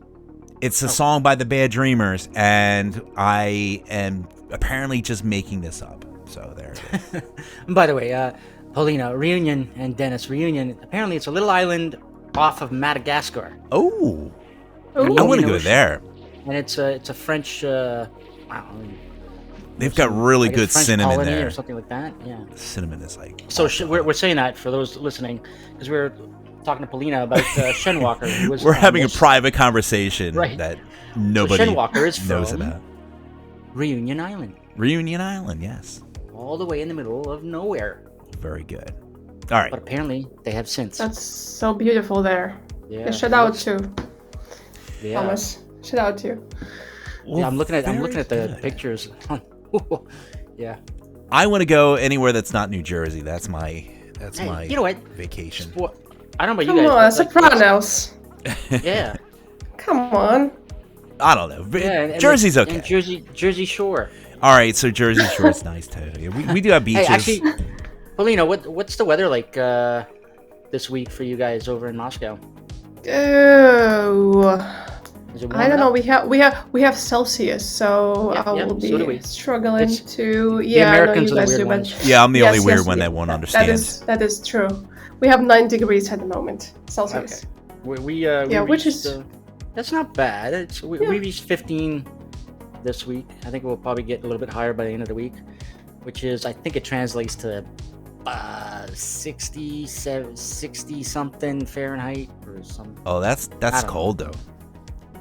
It's a song by the Bad Dreamers, and I am apparently just making this up. So there it is. By the way, Polina, Reunion, and Dennis, Reunion, apparently it's a little island off of Madagascar. Oh. I Reunion want to go Ocean. there. And it's a French, wow. They've got really good French cinnamon colony there. or something like that, yeah. Cinnamon is like... So we're saying that for those listening, because we're talking to Polina about Shenwalker. Who was We're having a this- private conversation Right. that nobody So Shenwalker is knows from about. Reunion Island, Reunion Island, yes. all the way in the middle of nowhere. Very good. All right. But apparently they have synths. That's so beautiful there. Yeah. Yeah, shout out to Yeah. Thomas. Shout out to you. Yeah, I'm looking at very the good. pictures. Yeah. I want to go anywhere that's not New Jersey. That's my You know what? vacation. I don't know about Come you guys. on, but, Sopranos. Yeah. Come on. I don't know. Yeah, and Jersey's and okay. Jersey Shore. All right, so Jersey Shore is nice too. Yeah, we do have beaches. Hey, actually, Polina, what's the weather like this week for you guys over in Moscow? Oh, Is it I don't warming know. up? We have Celsius, so Yeah, I yeah, will so do we. be struggling It's- to. the Yeah, Americans I are know the you guys weird do, but ones. Yeah, I'm the only Yes, weird yes, one yeah, that won't that understand. that is true. We have 9 degrees at the moment Celsius. We Yeah, which reached, is- that's not bad. We Yeah. reached 15 this week. I think we'll probably get a little bit higher by the end of the week, which is I think it translates to 60 something Fahrenheit or some Oh, that's I don't cold though.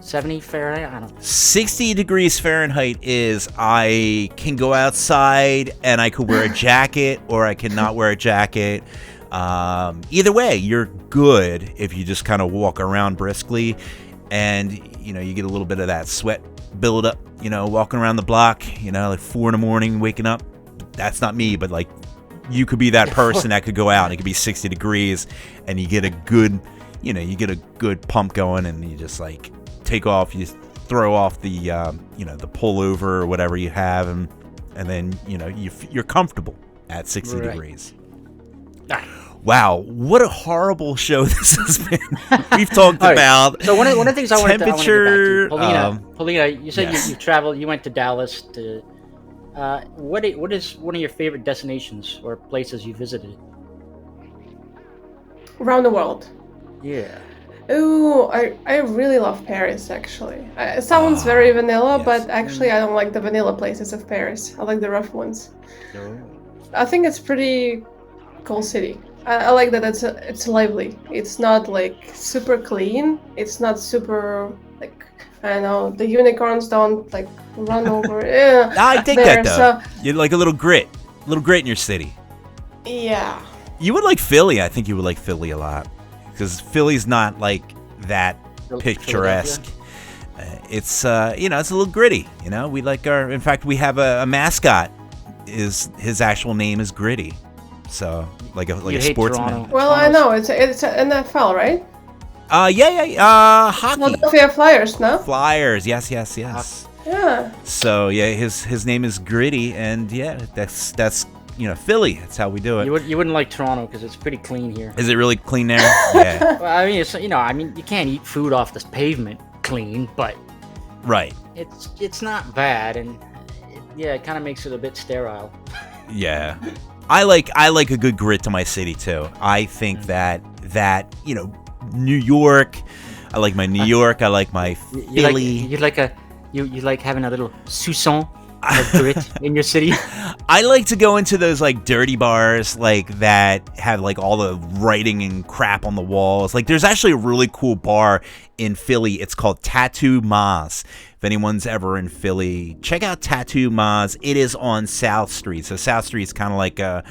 70 Fahrenheit. I don't know. 60 degrees Fahrenheit is I can go outside and I could wear a jacket or I cannot wear a jacket. Either way, you're good if you just kind of walk around briskly, and you get a little bit of that sweat build up. Walking around the block. Like 4 a.m, waking up. That's not me, but like you could be that person that could go out and it could be 60 degrees, and you get a good, pump going, and you just like take off. You just throw off the, the pullover or whatever you have, and then you're comfortable at 60 Right. degrees. Ah. Wow, what a horrible show this has been. We've talked All right, about So one of the things I wanted to get back temperature. to, Polina, you said yes. you traveled. You went to Dallas. To what is one of your favorite destinations or places you visited? Around the world. Yeah. Ooh, I really love Paris actually. It sounds very vanilla, yes. but actually I don't like the vanilla places of Paris. I like the rough ones. I think it's pretty cool city. I like that it's lively. It's not like super clean. It's not super like I don't know. The unicorns don't like run over. Yeah, I dig there, that though. You're like a little grit in your city. Yeah. You would like Philly. I think you would like Philly a lot because Philly's not like that picturesque. It's it's a little gritty. We like in fact, we have a mascot. His actual name is Gritty. So like a hate sportsman. Toronto. Well, I know it's NFL, right? Yeah. Hockey. Philadelphia Flyers, no? Flyers. Yes. Yeah. So yeah, his name is Gritty, and yeah, that's Philly. That's how we do it. You wouldn't like Toronto because it's pretty clean here. Is it really clean there? Yeah. Well, I mean, it's, you can't eat food off the pavement clean, but Right. it's not bad, and it kind of makes it a bit sterile. Yeah. I like a good grit to my city too. I think that New York. I like my New York. I like my Philly. You like having a little soupçon of grit in your city. I like to go into those like dirty bars like that have like all the writing and crap on the walls. Like there's actually a really cool bar in Philly. It's called Tattoo Ma's. If anyone's ever in Philly, check out Tattoo Ma's. It is on South Street. So South Street is kind of like a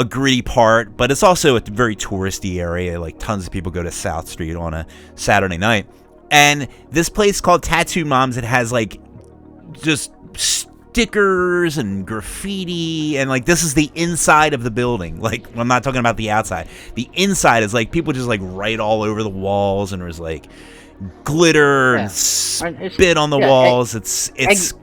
gritty part, but it's also a very touristy area. Like tons of people go to South Street on a Saturday night. And this place called Tattoo Mom's, it has like just stickers and graffiti, and like this is the inside of the building. Like I'm not talking about the outside. The inside is like people just like write all over the walls, and there's like glitter and spit on the walls. It's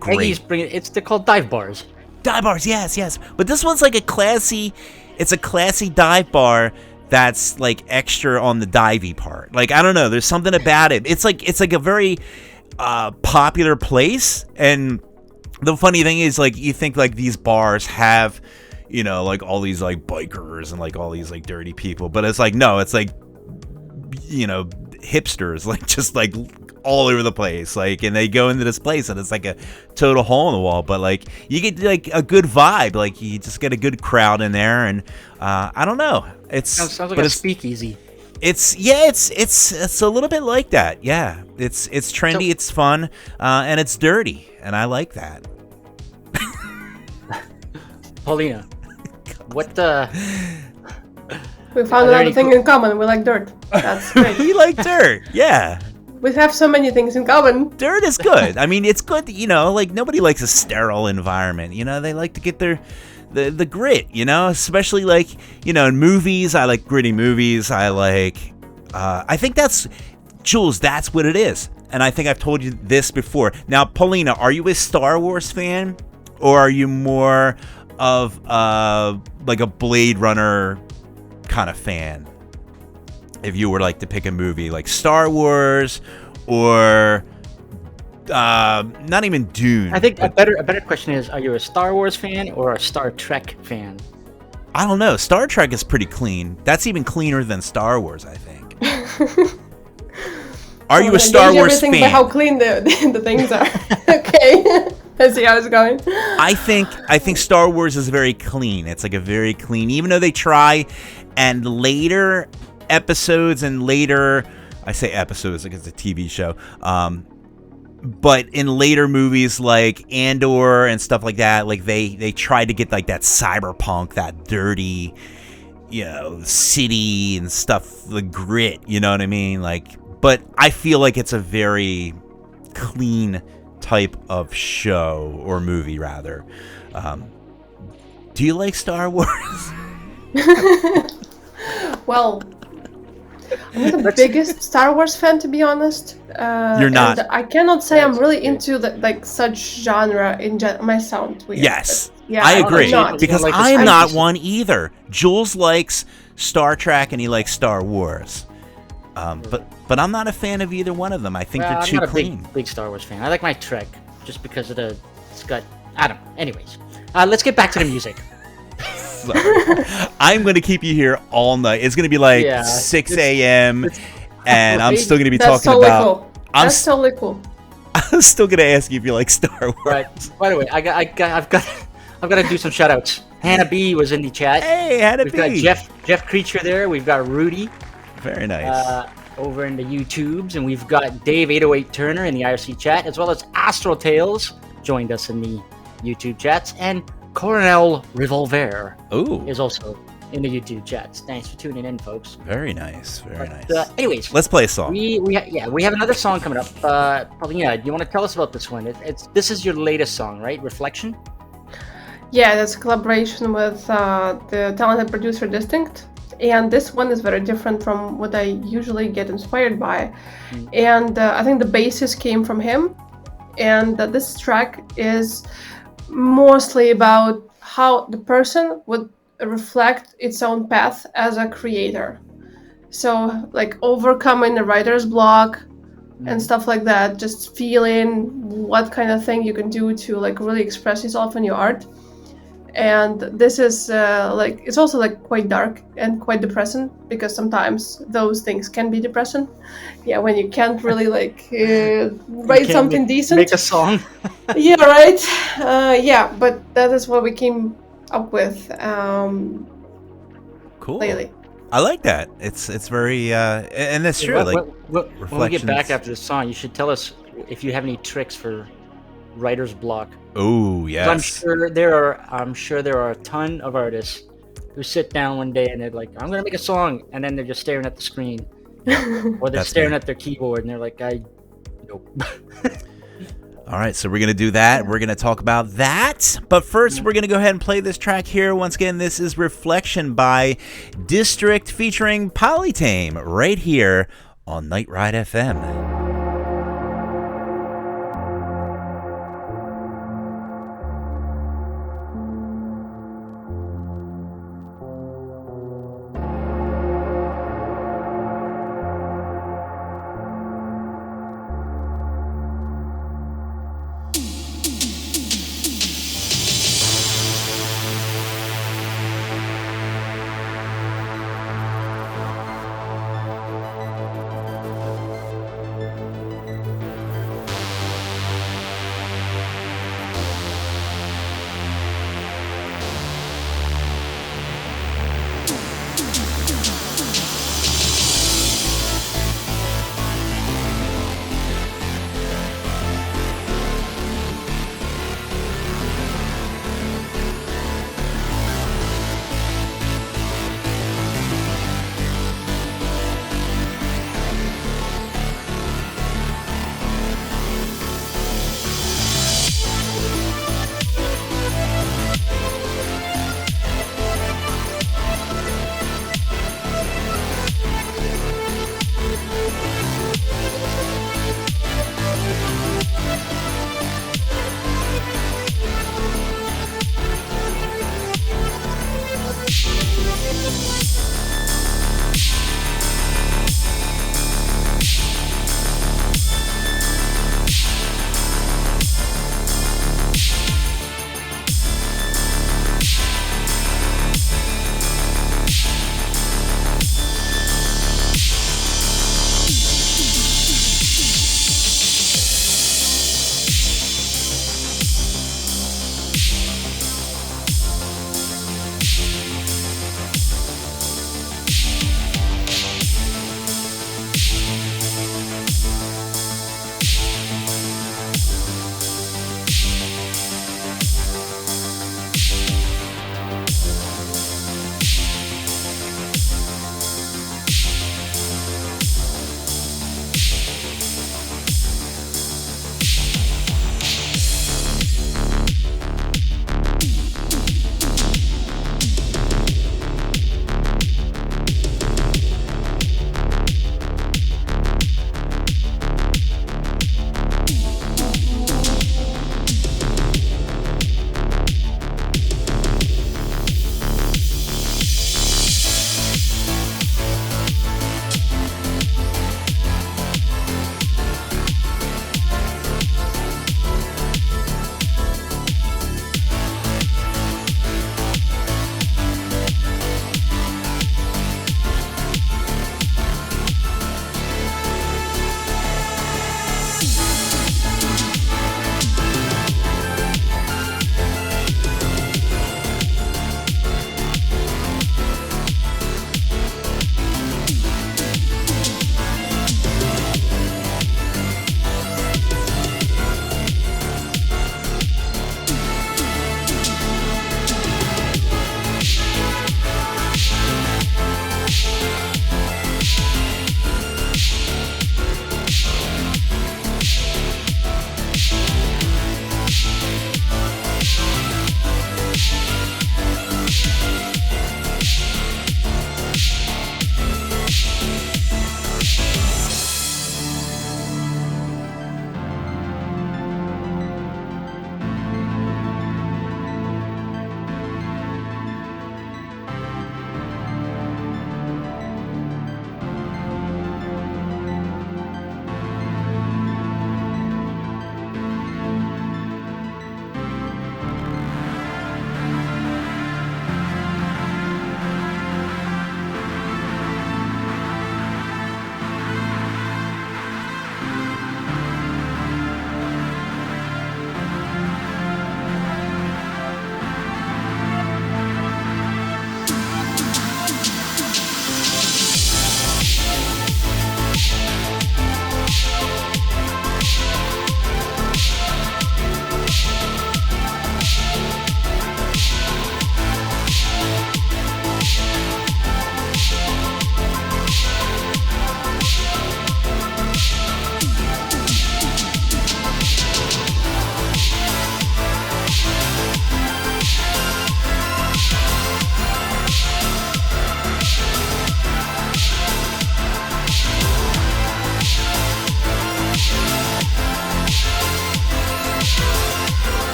great. They're called dive bars. Dive bars, yes. But this one's like a classy dive bar that's like extra on the divey part. Like I don't know, there's something about it. It's like a very popular place, and the funny thing is like you think like these bars have like all these like bikers and like all these like dirty people, but it's like no, it's like hipsters like just like all over the place, like, and they go into this place and it's like a total hole in the wall, but like you get like a good vibe, like you just get a good crowd in there, and I don't know, Sounds like a speakeasy. It's a little bit like that. Yeah, it's trendy, it's fun, and it's dirty, and I like that. Paulina, what We found another thing in common. We like dirt. That's great. We like dirt. Yeah. We have so many things in common. Dirt is good. I mean, it's good. Like nobody likes a sterile environment. They like to get their the grit, especially like, in movies. I like gritty movies. I think that's, Jules, that's what it is. And I think I've told you this before. Now, Polina, are you a Star Wars fan, or are you more of like a Blade Runner kind of fan? If you were like to pick a movie, like Star Wars, or not even Dune. I think a better question is: are you a Star Wars fan or a Star Trek fan? I don't know. Star Trek is pretty clean. That's even cleaner than Star Wars, I think. Are you a Star Wars fan? By how clean the things are. Okay. I see how it's going. I think Star Wars is very clean. It's like a very clean, even though they try, and later episodes and later, I say episodes like it's a TV show, but in later movies like Andor and stuff like that, like they try to get like that cyberpunk, that dirty, city and stuff, the grit, you know what I mean? Like, but I feel like it's a very clean type of show, or movie rather. Do you like Star Wars? Well, I'm not the biggest Star Wars fan, to be honest. You're not. I cannot say I'm really into like such genre in my sound. Weird, yes, yeah, I agree, because like I'm not one either. Jules likes Star Trek and he likes Star Wars. But I'm not a fan of either one of them. I think they're too clean. I'm not a big Star Wars fan. I like my Trek just because of it's got, I don't know. Anyways, let's get back to the music. I'm going to keep you here all night. It's going to be like 6 a.m. and I'm still going to be talking about. Cool. That's totally cool. I'm still going to ask you if you like Star Wars. Right. By the way, I've got to do some shout outs. Hannah B was in the chat. Hey, Hannah We've B. got Jeff Creature there. We've got Rudy. Very nice. Over in the YouTubes, and we've got Dave 808 Turner in the IRC chat, as well as Astral Tales joined us in the YouTube chats, and Coronel Revolver is also in the YouTube chats. Thanks for tuning in, folks. Very nice, very nice. Anyways, let's play a song. We have another song coming up. Paulina, do you want to tell us about this one? This is your latest song, right? Reflection. Yeah, that's a collaboration with the talented producer Distinct. And this one is very different from what I usually get inspired by. And I think the basis came from him. And this track is mostly about how the person would reflect its own path as a creator. So like overcoming the writer's block and stuff like that, just feeling what kind of thing you can do to like really express yourself in your art. And this is it's also like quite dark and quite depressing, because sometimes those things can be depressing. Yeah, when you can't really write something decent. Make a song. Yeah, right. But that is what we came up with. Cool. Lately. I like that. It's very and that's true. When we get back after this song, you should tell us if you have any tricks for writer's block. Oh yes. I'm sure there are a ton of artists who sit down one day and they're like, I'm gonna make a song, and then they're just staring at the screen, or they're staring at their keyboard and they're like, nope. All right, so we're gonna do that. We're gonna talk about that, but first we're gonna go ahead and play this track here. Once again, this is Reflection by District featuring Polytaem right here on Night Ride FM.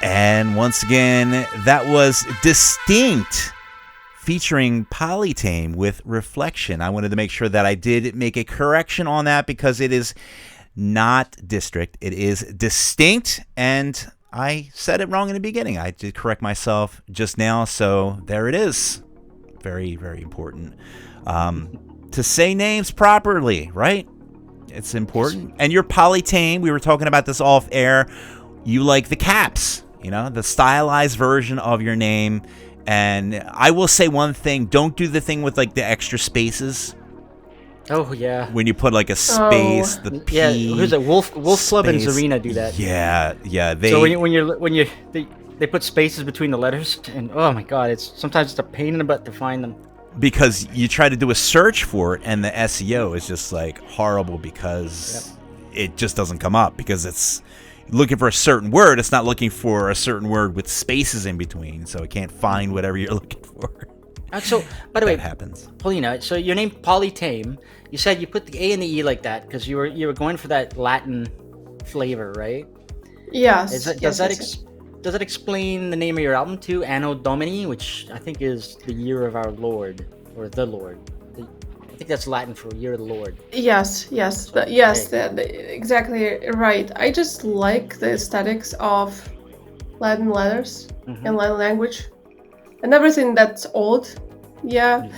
And once again, that was Distinct featuring Polytaem with Reflection. I wanted to make sure that I did make a correction on that because it is not District. It is Distinct, and I said it wrong in the beginning. I did correct myself just now, so there it is. Very, very important. To say names properly, right? It's important. And your Polytaem, we were talking about this off air, you like the caps, you know, the stylized version of your name. And I will say one thing, don't do the thing with like the extra spaces. Oh yeah. When you put like a space, the P. Yeah, who's it? Wolf Club and space. Zarina do that. Yeah. They. So they put spaces between the letters, and oh my god, it's sometimes a pain in the butt to find them. Because you try to do a search for it, and the SEO is just like horrible because it just doesn't come up because it's looking for a certain word. It's not looking for a certain word with spaces in between, so it can't find whatever you're looking for. So, by the way, That happens. Polina, so your name Polytaem. You said you put the A and the E like that because you were going for that Latin flavor, right? Yes. Does that explain the name of your album too, Anno Domini, which I think is the year of our Lord or the Lord? I think that's Latin for year of the Lord. Yes, exactly right. I just like the aesthetics of Latin letters and Latin language, and everything that's old. Yeah,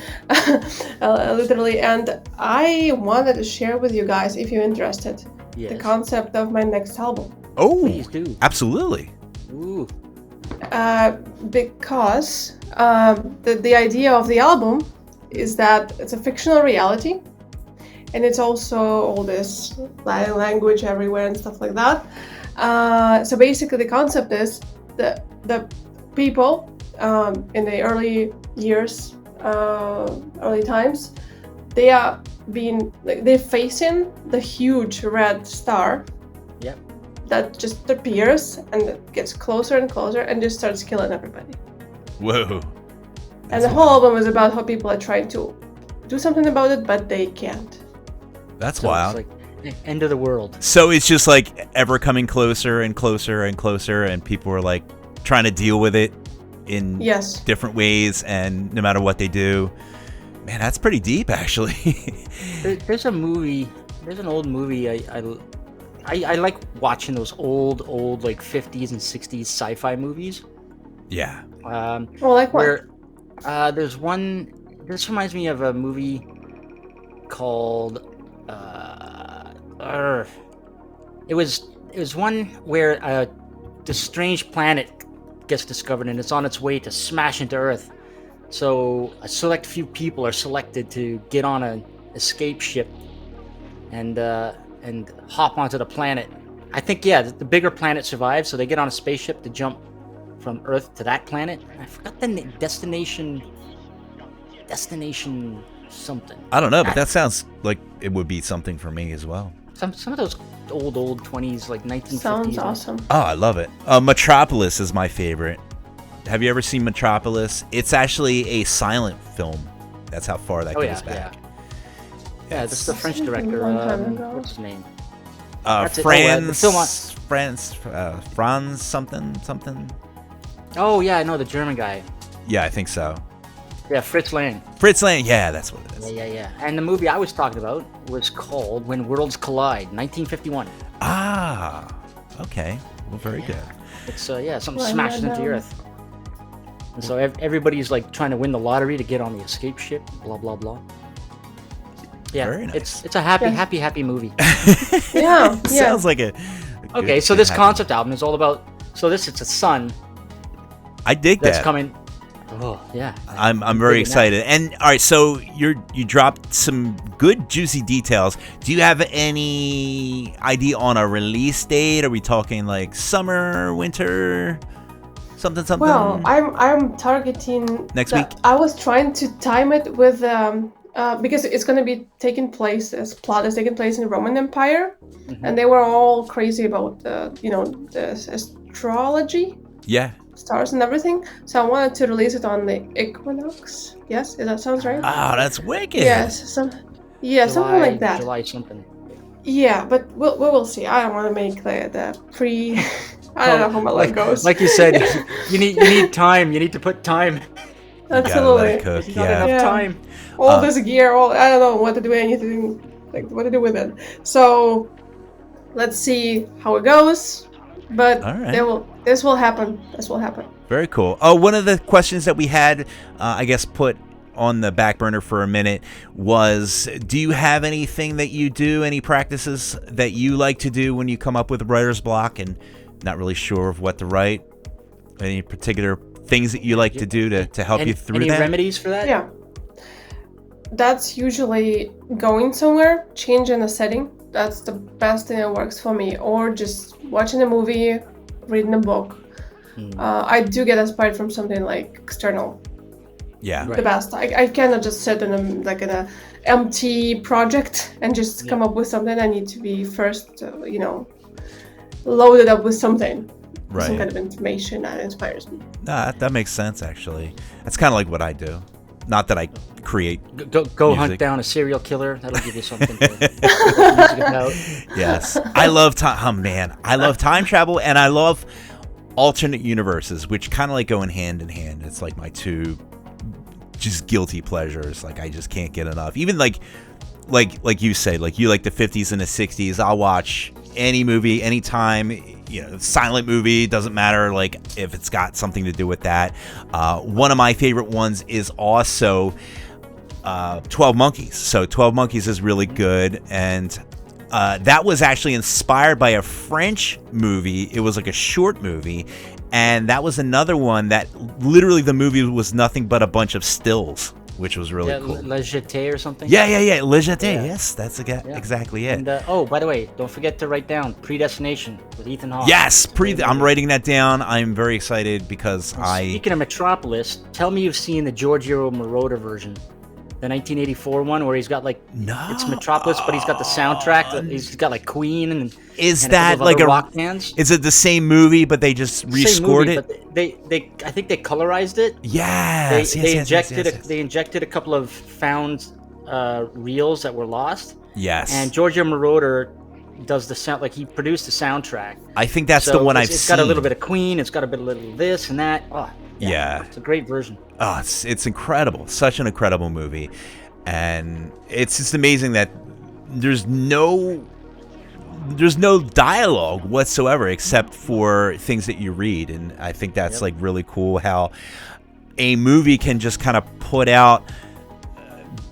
literally. And I wanted to share with you guys, if you're interested, the concept of my next album. Oh, Please do. Absolutely. Ooh. Because the idea of the album is that it's a fictional reality, and it's also all this Latin language everywhere and stuff like that. So basically, the concept is the people in the early years, early times, they're facing the huge red star. Yep. That just appears and it gets closer and closer and just starts killing everybody. Whoa. And the whole album is about how people are trying to do something about it, but they can't. That's So wild. it's like end of the world. So it's just like ever coming closer and closer and closer, and people are like trying to deal with it in different ways, and no matter what they do. Man, that's pretty deep, actually. There's an old movie I like watching those old like 50s and 60s sci-fi movies. Yeah. Well, like what? Where there's one. This reminds me of a movie called. It was one where this strange planet gets discovered and it's on its way to smash into Earth. So a select few people are selected to get on an escape ship and hop onto the planet. I think the bigger planet survives, so they get on a spaceship to jump from Earth to that planet. I forgot the name. Destination something. I don't know, but that sounds like it would be something for me as well. Some of those old 20s, like 1950s. Sounds awesome. Oh, I love it. Metropolis is my favorite. Have you ever seen Metropolis? It's actually a silent film. That's how far that goes back. Yeah, this is the French director. What's his name? Franz something. Oh yeah, I know the German guy. Yeah, I think so. Yeah, Fritz Lang. Fritz Lang, yeah, that's what it is. Yeah. And the movie I was talking about was called When Worlds Collide, 1951. Ah, okay. Well, very good. It's something smashes into the Earth. And so everybody's like trying to win the lottery to get on the escape ship, blah blah blah. Yeah, very nice. It's a happy movie. Yeah. Sounds like a okay, so this concept album is all about. So it's a sun. I dig that's that. coming. Oh yeah. I'm very excited. And all right, so you dropped some good juicy details. Do you have any idea on a release date? Are we talking like summer, winter, something? Well, I'm targeting next week. I was trying to time it with because it's going to be taking place. This plot is taking place in the Roman Empire, and they were all crazy about the astrology. Yeah. Stars and everything. So I wanted to release it on the equinox. Yes, that sounds right. Oh, that's wicked. Yes, something like that. July something. Yeah, but we will see. I don't want to make the pre. I don't know how my life goes. Like you said, you need time. You need to put time. Absolutely. Cook, Not enough time. All this gear. I don't know what to do. Anything like what to do with it. So let's see how it goes. But this will happen. This will happen. Very cool. Oh, one of the questions that we had, I guess, put on the back burner for a minute was, do you have anything that you do, any practices that you like to do when you come up with writer's block and not really sure of what to write? Any particular things that you like to do to help you through any that? Any remedies for that? Yeah. that's usually going somewhere, changing a setting. That's the best thing that works for me. Or just watching a movie, reading a book. I do get inspired from something like external. Yeah. The best. I cannot just sit in an empty project and just come up with something. I need to be first, loaded up with something. Right. Some kind of information that inspires me. Nah, that makes sense, actually. That's kind of like what I do. Not that I create Go hunt music. down a serial killer. That'll give you something to music about. Yes. I love time. Oh, man. I love time travel, and I love alternate universes, which kind of like go in hand. It's like my two just guilty pleasures. Like, I just can't get enough. Even like you say, like you like the 50s and the 60s. I'll watch any movie, anytime. Silent movie, doesn't matter, like, if it's got something to do with that. One of my favorite ones is also 12 Monkeys. So 12 Monkeys is really good, and that was actually inspired by a French movie. It was like a short movie, and that was another one that literally the movie was nothing but a bunch of stills, which was really cool. La Jetée or something? Yeah. Le Jetée. Yeah. Yes, that's exactly it. And, by the way, don't forget to write down Predestination with Ethan Hawke. Yes, I'm writing that down. I'm very excited because Speaking of Metropolis, tell me you've seen the Giorgio Moroder version. The 1984 one where he's got it's Metropolis, but he's got the soundtrack. He's got like Queen and is and that like a rock bands. Is it the same movie but they just rescored it? But they I think they colorized it. Yes. They injected a couple of found reels that were lost. Yes. And Giorgio Moroder does the sound, like he produced the soundtrack. I think that's the one I've seen. It's got a little bit of Queen. It's got a bit of little this and that. Oh. Yeah. It's a great version. Oh, it's incredible. Such an incredible movie. And it's just amazing that there's no dialogue whatsoever except for things that you read. And I think that's like really cool how a movie can just kind of put out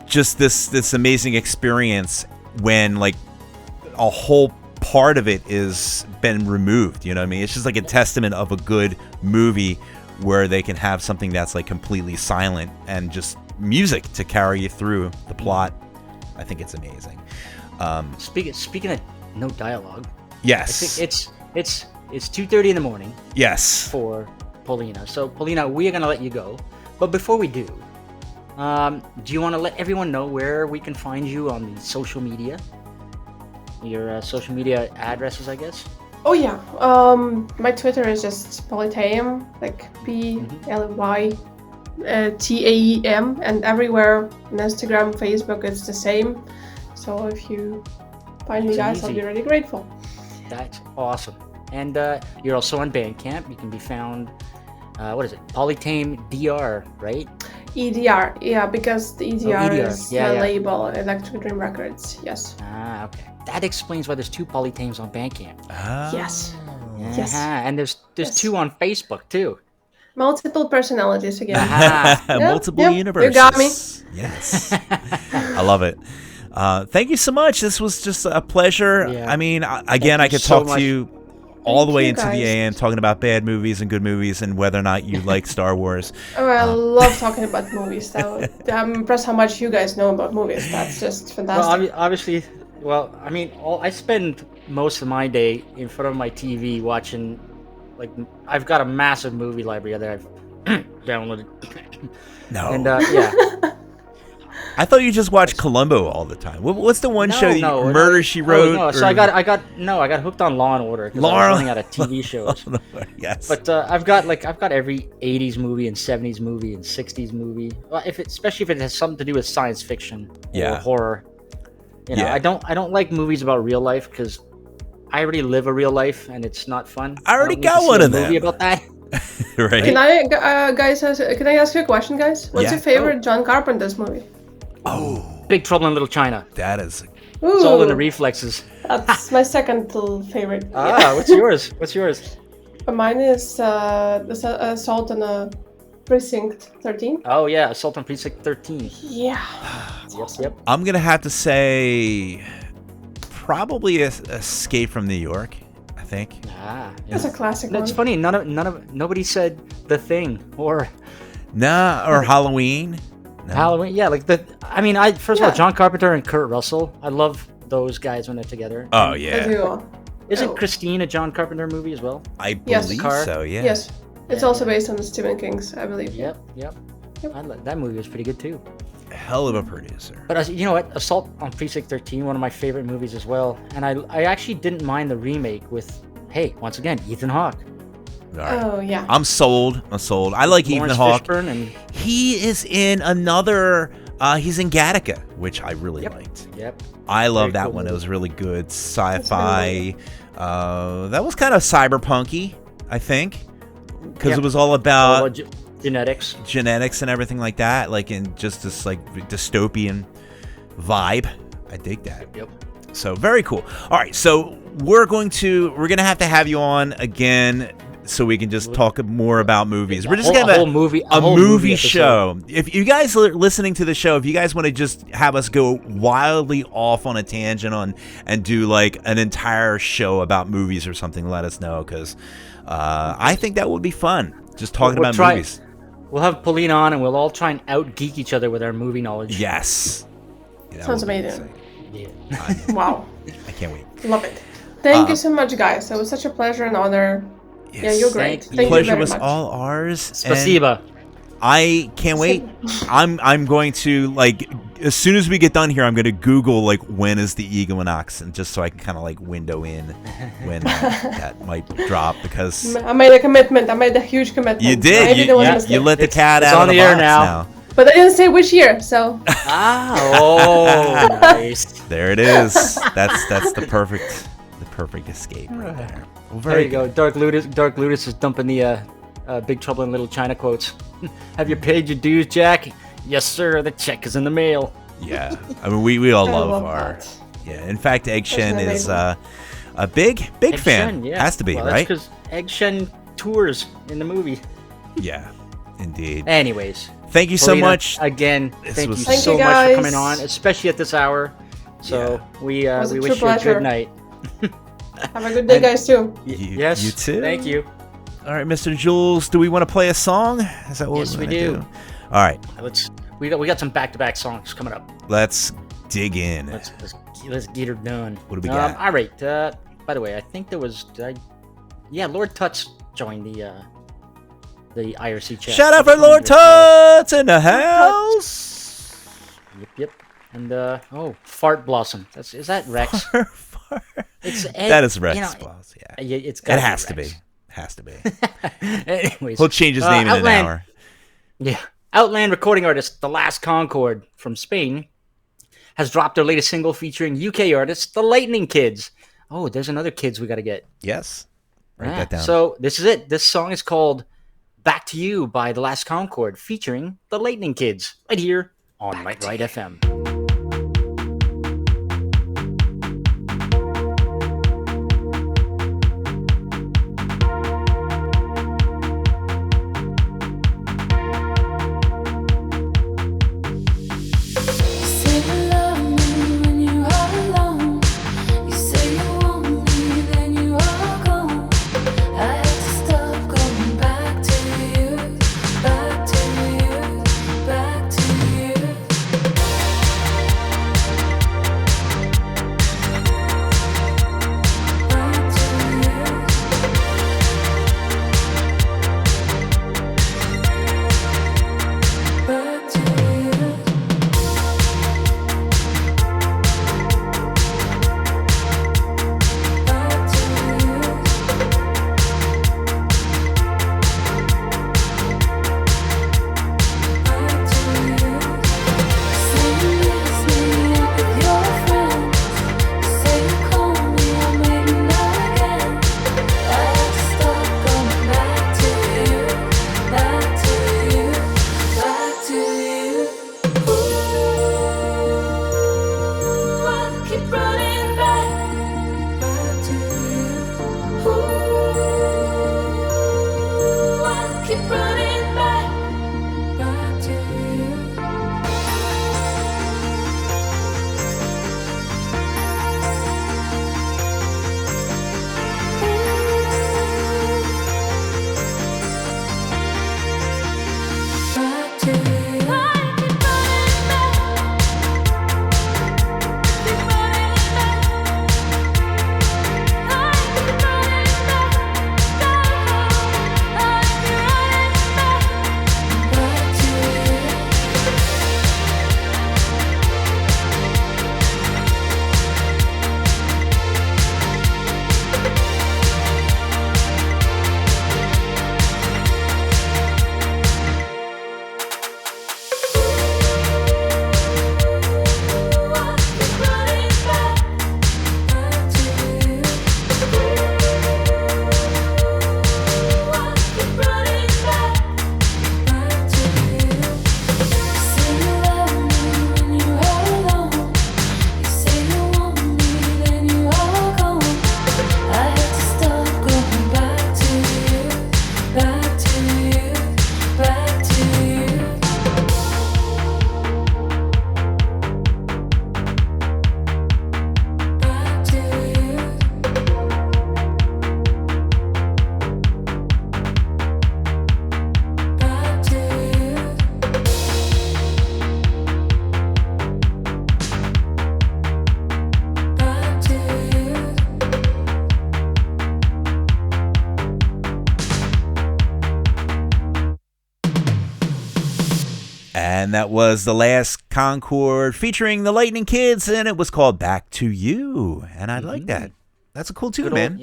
just this amazing experience when like a whole part of it is been removed. You know what I mean? It's just like a testament of a good movie where they can have something that's like completely silent and just music to carry you through the plot. I think it's amazing. Speaking of no dialogue, yes, I think it's 2:30 in the morning. Yes, for Polina. So Polina, we are gonna let you go, but before we do you want to let everyone know where we can find you on the social media? Your social media addresses, I guess. Oh yeah, my Twitter is just Polytaem, like Plytaem, and everywhere on Instagram, Facebook, it's the same. So if you find me, guys, I'll be really grateful. That's awesome. And you're also on Bandcamp. You can be found, what is it? Polytaem DR, right? EDR, yeah, because the EDR, is yeah, the label, Electric Dream Records. Yes. Ah, okay. That explains why there's 2 Polytaems on Bandcamp. Yes. Yes. And there's 2 on Facebook too. Multiple personalities again. Multiple universes. You got me. Yes. I love it. Thank you so much. This was just a pleasure. Yeah. I mean, again, I could talk to you all the way into the AM, talking about bad movies and good movies and whether or not you like Star Wars. Oh, I love talking about movies. I'm impressed how much you guys know about movies. That's just fantastic. Well, obviously, I mean, I spend most of my day in front of my TV watching, like, I've got a massive movie library that I've downloaded. No. And, yeah. I thought you just watched Columbo all the time. What's the one show? Murder, She Wrote? No. So I got hooked on Law and Order because I was running out of TV shows. Yes. But I've got every 80s movie and 70s movie and 60s movie. Well, especially if it has something to do with science fiction or horror. You know, I don't like movies about real life because I already live a real life and it's not fun. I already got one of them. Movie about that. Right. Can I ask you a question, guys? What's your favorite John Carpenter's movie? Oh, Big Trouble in Little China. that is. It's all in the reflexes. That's my second favorite. What's yours? Mine is Assault on a Precinct 13. Oh yeah, Assault on Precinct 13. Yeah. Yep. I'm gonna have to say, probably Escape from New York. I think. That's a classic one. It's funny. Nobody said The Thing or or Halloween. No? Halloween, yeah, like I mean, first of all, Yeah. John Carpenter and Kurt Russell. I love those guys when they're together. Oh I yeah, do. Isn't Oh. Christine a John Carpenter movie as well? I Yes. believe Car. so. Yeah. Yes. It's Yeah, also yeah. based on Stephen King's, I believe. Yep. Yep. That movie was pretty good too. Hell of a producer. But you know what? Assault on Precinct 13, one of my favorite movies as well. And I actually didn't mind the remake with, hey, once again, Ethan Hawke. All right. Oh yeah. I'm sold. I like Lawrence Ethan Hawke. Fishburne and He is in another. He's in Gattaca, which I really Yep. liked. yep. I love Very that cool one. It movie. was really good. That's Sci-fi. really That was kind of cyberpunky, I think, because Yep. it was all about Well, genetics. genetics and everything like that, like in just this like dystopian vibe. I dig that. Yep. So very cool. All right, so we're gonna have you on again so we can just talk more about movies. We're just gonna have a whole movie movie episode. show. If you guys are listening to the show, if you guys want to just have us go wildly off on a tangent and do like an entire show about movies or something, let us know, because I think that would be fun. Just talking We'll about try- movies. We'll have Polina on, and we'll all try and out geek each other with our movie knowledge. Yes. Yeah, that Sounds would be amazing. Yeah. Wow. I can't wait. Love it. Thank you so much, guys. It was such a pleasure and honor. Yes. Yeah, you're great. Thank you. Thank you Pleasure very was much. all ours. and Spasiba. I can't wait. I'm going to, like, as soon as we get done here, I'm going to Google like when is the equinox, and just so I can kind of like window in when that might drop, because I made a commitment. I made a huge commitment. you did. Maybe there was a mistake. You let the It's- cat it's out on of the the air box now. But I didn't say which year, so Oh, nice. There it is. That's the perfect escape right there. Well, There very you go. Dark Ludus is dumping the Big Trouble in Little China quotes. Have you paid your dues, Jack? Yes, sir. The check is in the mail. Yeah. I mean, we all I love love our. that. Yeah. In fact, Egg Shen That's is amazing. a big Egg fan. Shen, yeah. Has to be, well, right? That's because Egg Shen tours in the movie. Yeah. Indeed. Anyways. Thank you so Polina, much. Again, This thank you was- Thank so you, much for guys. coming on, especially at this hour. So we was a we true wish you a pleasure. good night. have a good day, And- guys, too. Yes. You too. Thank you. All right, Mr. Jules, do we want to play a song? Is that what Yes, we we wanna do. All right, We got some back-to-back songs coming up. let's dig in. Let's get her done. What do we got? All right. By the way, I think there was. Lord Tuts joined the IRC chat. Shout out for Lord Tuts in the house. Yep. And Fart Blossom. Is that Rex? It's That is Rex. you know, Boss, yeah. It's It gotta has to Rex. be. Has to be. Anyways, He'll change his name in an Outland- hour. Yeah. Outland recording artist The Last Concord from Spain has dropped their latest single featuring UK artists The Lightning Kids. Oh, there's another Kids we got to get. Yes. Write Yeah. that down. So this is it. This song is called Back to You by The Last Concord featuring The Lightning Kids right here on Might Right FM. Say you love me when you are alone. You say you want me, then you are gone. I had to stop going back to you, back to you, back to you. And that was the last Concord featuring the Lightning Kids, and it was called Back to You. And I like that. That's a cool tune, man.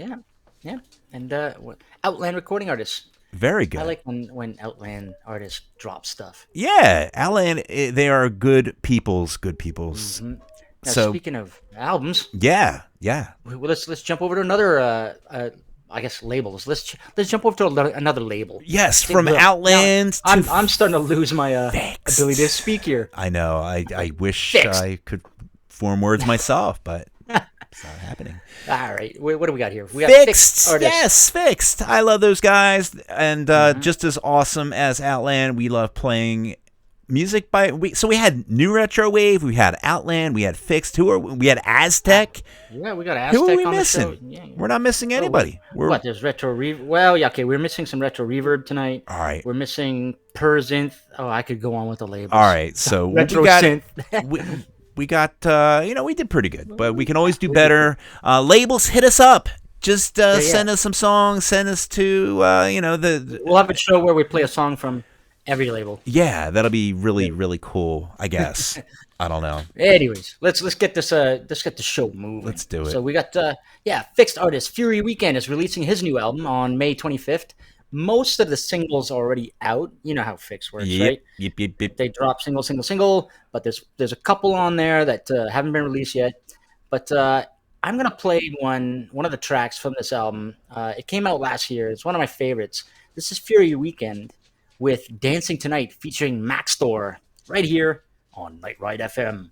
Yeah. And Outland recording artists. Very good. I like when Outland artists drop stuff. Yeah, Outland, they are good peoples. Mm-hmm. Now, So speaking of albums, yeah. well, let's jump over to another. I guess labels. Let's jump over to another label. Yes, from Outland now, to I'm starting to lose my ability to speak here. I know. I wish Fixed. I could form words myself, but it's not happening. All right, what do we got here? We got Fixed. artists. Yes, Fixed. I love those guys, and just as awesome as Outland, we love playing music so we had New Retro Wave, we had Outland, we had Fixed. We had Aztec. Yeah, we got Aztec. Who are we on missing? The show. Yeah. We're not missing anybody. What? There's retro reverb. Well, yeah, okay. We're missing some retro reverb tonight. All right. We're missing Perzinth. Oh, I could go on with the labels. All right. So retro we got synth. we got we did pretty good, but we can always do better. Labels, hit us up. Just send us some songs. Send us to We'll have a show where we play a song from every label. Yeah, that'll be really, really cool, I guess. I don't know. Anyways, let's get this let's get the show moving. Let's do it. So we got Fixed artist Fury Weekend is releasing his new album on May 25th. Most of the singles are already out. You know how Fixed works, right? Yep. They drop single, but there's a couple on there that haven't been released yet. But I'm gonna play one of the tracks from this album. It came out last year. It's one of my favorites. This is Fury Weekend with Dancing Tonight featuring Max Thor right here on Night Ride FM.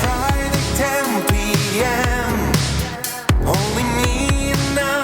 Friday 10 p.m. Only me and I.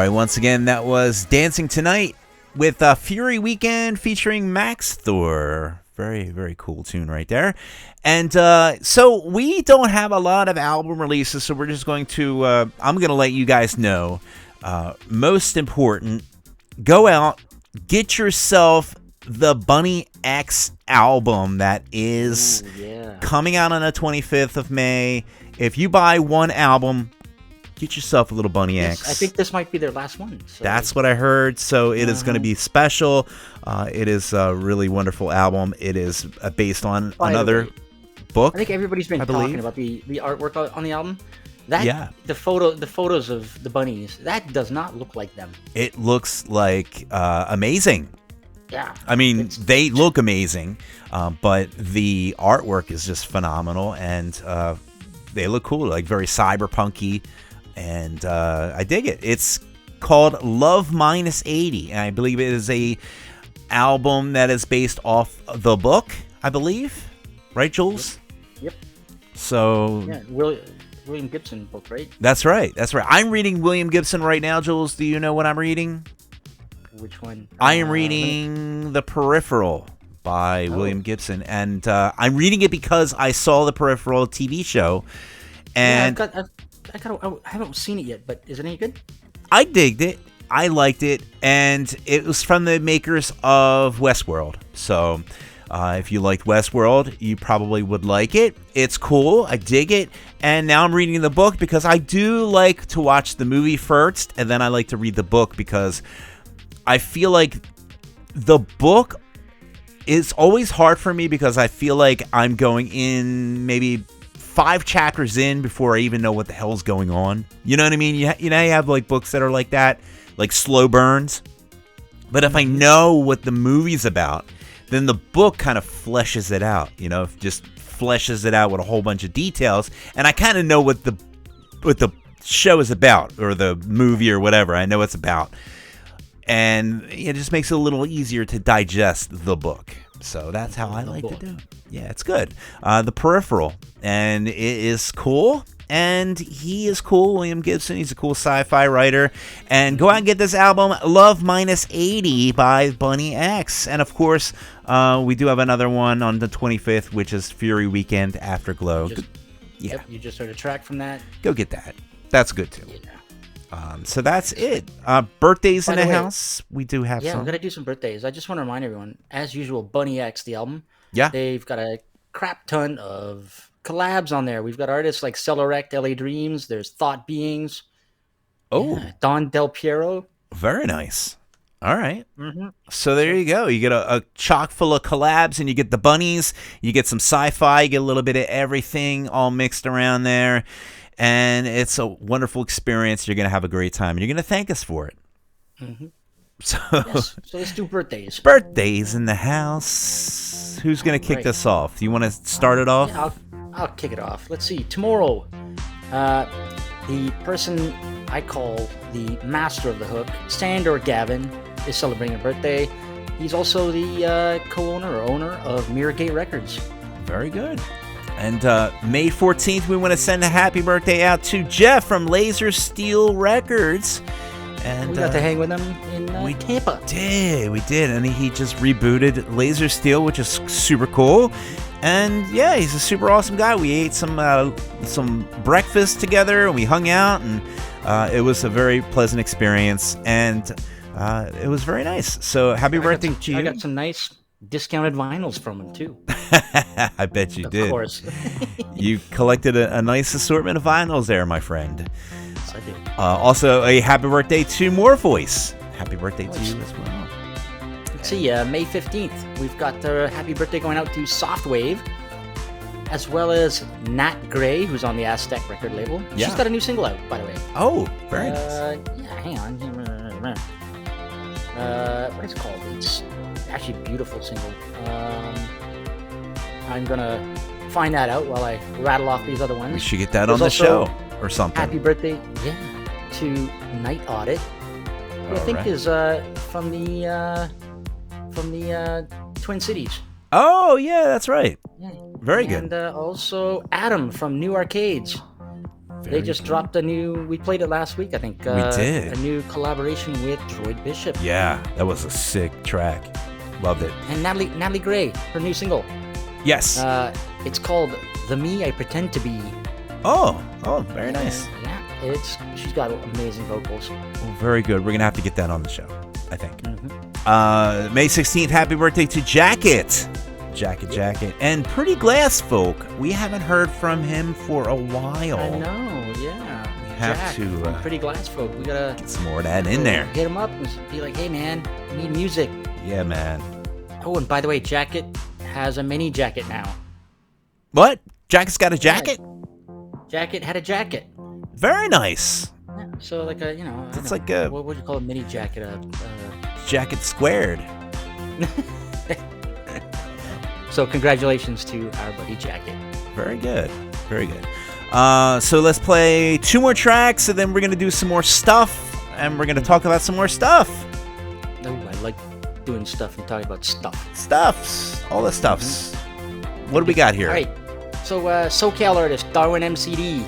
right, once again, that was Dancing Tonight with Fury Weekend featuring Max Thor. Very, very cool tune right there. And so we don't have a lot of album releases, so we're just going to, I'm going to let you guys know, most important, go out, get yourself the Bunny X album that is coming out on the 25th of May. If you buy one album, get yourself a little Bunny X. I think this might be their last one. So. That's what I heard. So it is going to be special. It is a really wonderful album. It is based on another book. I think everybody's been talking about the artwork on the album. The photos of the bunnies, that does not look like them. It looks like amazing. Yeah. I mean, they look amazing, but the artwork is just phenomenal, and they look cool, like very cyberpunky, and I dig it. It's called Love Minus 80, and I believe it is a album that is based off the book, I believe. Right, Jules? Yep. So... Yeah, William Gibson book, right? That's right. I'm reading William Gibson right now, Jules. Do you know what I'm reading? Which one? I am reading The Peripheral by William Gibson, and I'm reading it because I saw The Peripheral TV show, and I haven't seen it yet, but is it any good? I digged it. I liked it, and it was from the makers of Westworld. So if you liked Westworld, you probably would like it. It's cool. I dig it. And now I'm reading the book because I do like to watch the movie first, and then I like to read the book because I feel like the book is always hard for me because I feel like I'm going in maybe 5 chapters in before I even know what the hell's going on. You know what I mean? You have like books that are like that, like slow burns. But if I know what the movie's about, then the book kind of fleshes it out, just fleshes it out with a whole bunch of details. And I kind of know what the show is about, or the movie or whatever. I know it's about. And it just makes it a little easier to digest the book. So that's how I like to do it. Yeah, it's good. The Peripheral. And it is cool. And he is cool, William Gibson. He's a cool sci-fi writer. And go out and get this album, Love Minus 80 by Bunny X. And of course, we do have another one on the 25th, which is Fury Weekend Afterglow. Yep, you just heard a track from that. Go get that. That's good too. Yeah. So that's it. Birthdays in the house. We do have some. Yeah, we're going to do some birthdays. I just want to remind everyone, as usual, Bunny X, the album. Yeah. They've got a crap ton of collabs on there. We've got artists like Celerect, LA Dreams. There's Thought Beings. Oh. Yeah, Don Del Piero. Very nice. All right. Mm-hmm. So there you go. You get a chock full of collabs, and you get the bunnies. You get some sci-fi. You get a little bit of everything all mixed around there. And it's a wonderful experience. You're going to have a great time. And you're going to thank us for it. Mm-hmm. So let's do birthdays. Birthdays in the house. Who's going to kick this off? Do you want to start it off? Yeah, I'll kick it off. Let's see. Tomorrow, the person I call the master of the hook, Sandor Gavin, is celebrating a birthday. He's also the co-owner or owner of Mirrorgate Records. Very good. And May 14th, we want to send a happy birthday out to Jeff from Laser Steel Records. And we got to hang with him in Tampa. We did. And he just rebooted Laser Steel, which is super cool. And yeah, he's a super awesome guy. We ate some breakfast together, and we hung out, and it was a very pleasant experience. And it was very nice. So happy birthday to you. I got some nice discounted vinyls from him too. I bet you did. Of course. You collected a nice assortment of vinyls there, my friend. I did. Also, a happy birthday to More Voice. Happy birthday to you as well. Let's see, May 15th, we've got a happy birthday going out to Softwave, as well as Nat Gray, who's on the Aztec record label. Yeah. She's got a new single out, by the way. Oh, very nice. Yeah, hang on. What is it called? It's actually a beautiful single. I'm gonna find that out while I rattle off these other ones. We should get that on the show or something. Happy birthday, to Night Audit, who I think is from the Twin Cities. Oh yeah, that's right. Yeah. Very good. And also Adam from New Arcades. They just dropped a new. We played it last week, I think. We did. A new collaboration with Droid Bishop. Yeah, that was a sick track. Loved it. And Natalie Gray, her new single. Yes. It's called "The Me I Pretend to Be." Oh, very nice. Yeah, she's got amazing vocals. Well, very good. We're gonna have to get that on the show, I think. Mm-hmm. May 16th, happy birthday to Jacket. Jacket. And Pretty Glass Folk. We haven't heard from him for a while. I know, yeah. We have Jack, to Pretty Glass Folk. We gotta get some more of that in there. Hit him up and be like, hey man, I need music. Yeah, man. Oh, and by the way, Jacket has a mini jacket now. What? Jacket's got a jacket? Jacket had a jacket. Very nice. Yeah, so like a, It's like a what would you call a mini jacket? jacket squared. So congratulations to our buddy Jacket. Very good. Very good. So let's play 2 more tracks, and then we're going to do some more stuff, and we're going to talk about some more stuff. Oh, I like doing stuff and talking about stuff. Stuffs. All the stuffs. What do we got here? All right. So SoCal artist Darwin MCD.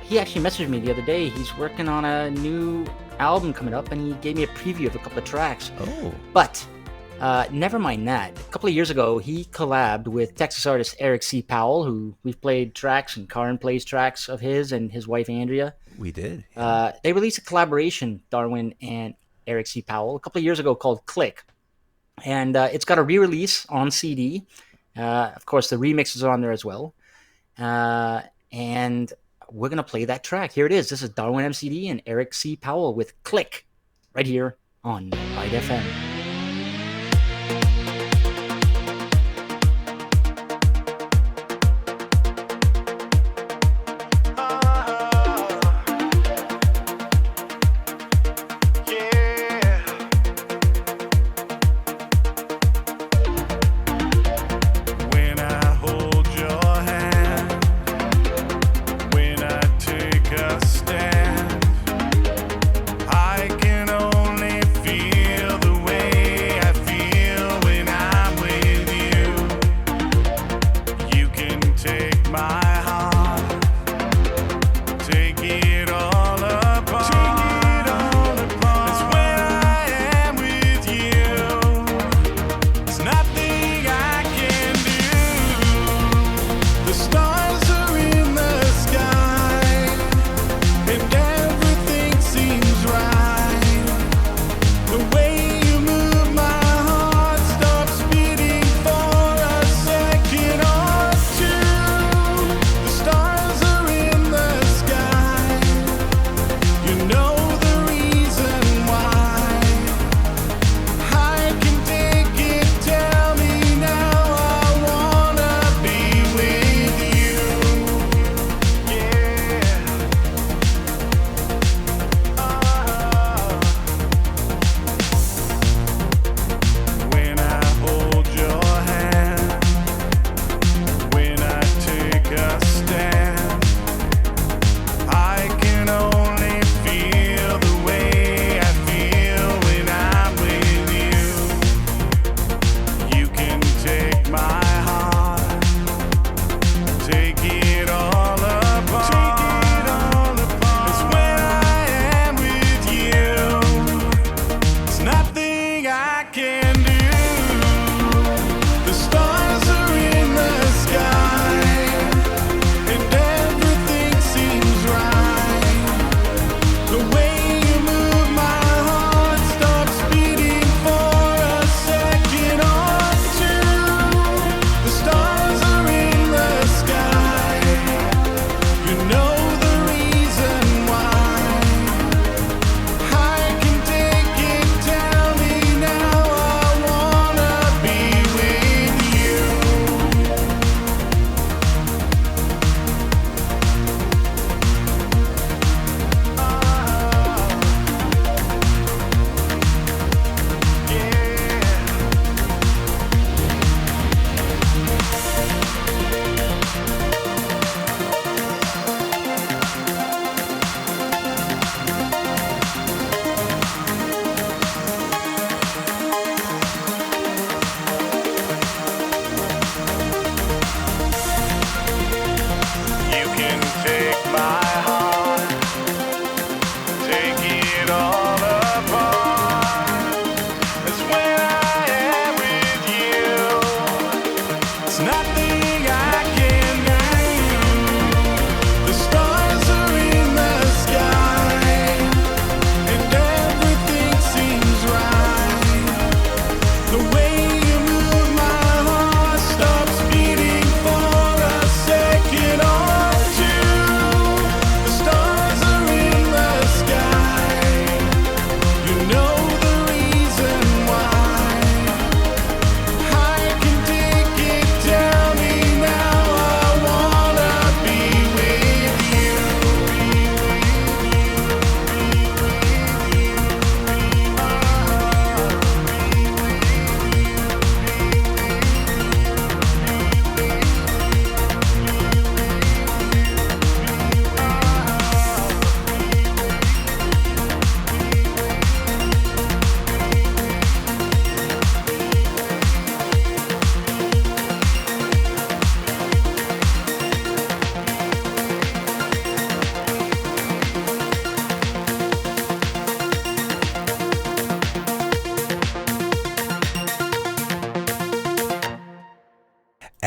He actually messaged me the other day. He's working on a new album coming up, and he gave me a preview of a couple of tracks. Oh. But never mind that. A couple of years ago, he collabed with Texas artist Eric C. Powell, who we've played tracks, and Karin plays tracks of his and his wife Andrea. We did. They released a collaboration, Darwin and Eric C. Powell, a couple of years ago called Click. And it's got a re-release on CD. Of course, the remixes are on there as well. And we're going to play that track. Here it is. This is Darwin MCD and Eric C. Powell with Click right here on Byte FM. I can only feel the way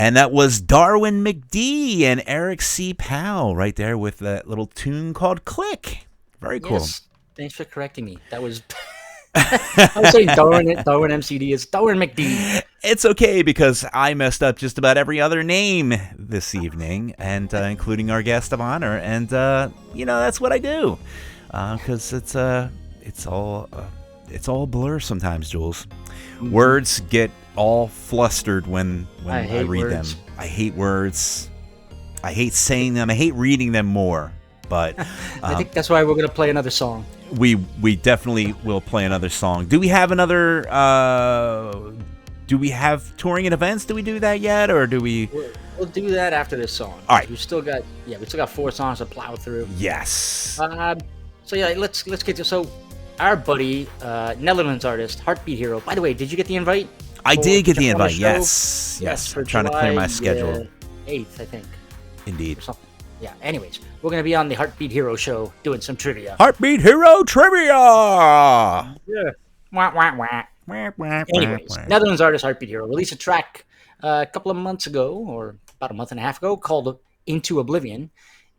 And that was Darwin McD and Eric C. Powell right there with that little tune called Click. Very cool. Yes. Thanks for correcting me. That was. I was saying Darwin MCD is Darwin McD. It's okay because I messed up just about every other name this evening, and including our guest of honor. And that's what I do because it's all a blur sometimes, Jules. Words get all flustered when I read words. them. I hate words. I hate saying them. I hate reading them more. But I think that's why we're gonna play another song. We definitely will play another song. Do we have another? Do we have touring and events? Do we do that yet, or do we? We'll do that after this song. All right. We still got 4 songs to plow through. Yes. So yeah, let's get to our buddy Netherlands artist Heartbeat Hero. By the way, did you get the invite? I did get the jump on invite. show? Yes. For I'm trying to clear my schedule. 8th, I think. Indeed. Or something. Yeah. Anyways, we're gonna be on the Heartbeat Hero show doing some trivia. Heartbeat Hero Trivia! Yeah. Wah, wah, wah. Anyways, Netherlands artist Heartbeat Hero released a track a couple of months ago, or about a month and a half ago, called Into Oblivion,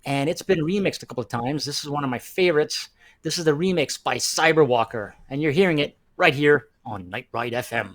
and it's been remixed a couple of times. This is one of my favorites. This is the remix by Cyberwalker, and you're hearing it right here on Night Ride FM.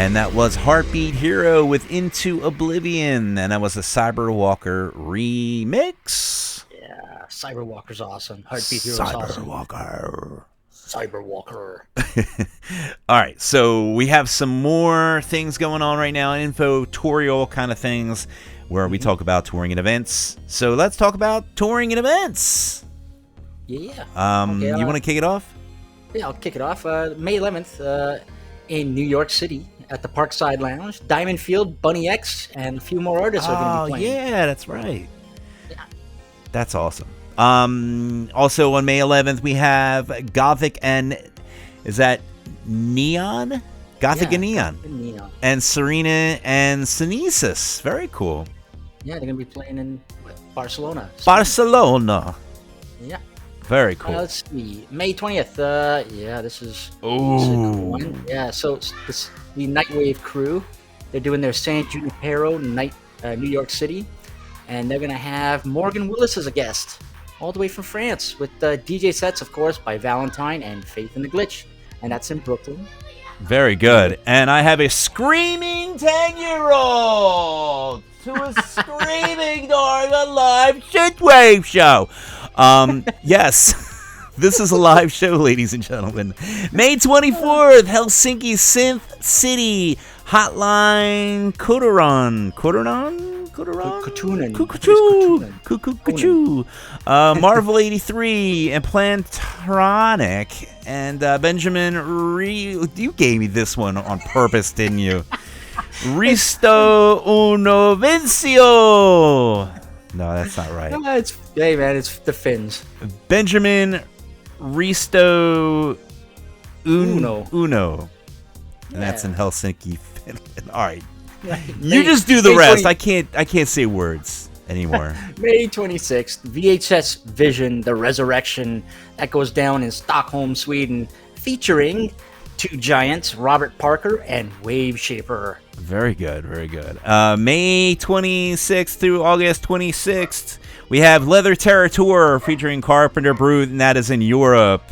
And that was Heartbeat Hero with Into Oblivion. And that was a Cyberwalker remix. Yeah, Cyberwalker's awesome. Heartbeat Hero's awesome. Cyberwalker. All right, so we have some more things going on right now, infotorial kind of things, where we talk about touring and events. So let's talk about touring and events. Yeah. You want to kick it off? Yeah, I'll kick it off. May 11th in New York City at the Parkside Lounge. Diamond Field, Bunny X, and a few more artists are going to be playing. Yeah, that's right. Yeah. That's awesome. Also on May 11th, we have Gothic and... Is that Neon? Gothic and Neon. Neon. And Serena and Synesis. Very cool. Yeah, they're going to be playing in Barcelona. Barcelona. Yeah. Very cool. Let's see. May 20th. This is a Ooh. cool one. Yeah, so it's the Nightwave crew. They're doing their San Junipero night, New York City. And they're going to have Morgan Willis as a guest, all the way from France, with DJ sets, of course, by Valentine and Faith in the Glitch. And that's in Brooklyn. Very good. And I have a screaming 10-year-old to a screaming during a live synthwave show. Yes, this is a live show, ladies and gentlemen. May 24th, Helsinki Synth City Hotline Kotoran. Marvel 83 and Plantronic and Benjamin you gave me this one on purpose, didn't you? Risto Unovencio. No, that's not right. It's the Finns. Benjamin Risto Uno. And that's in Helsinki, Finland. All right. You just do the rest. I can't say words anymore. May 26th, VHS Vision, The Resurrection. That goes down in Stockholm, Sweden, featuring two giants, Robert Parker and Wave Shaper. Very good, very good. May 26th through August 26th, we have Leather Terror Tour featuring Carpenter Brute, and that is in Europe.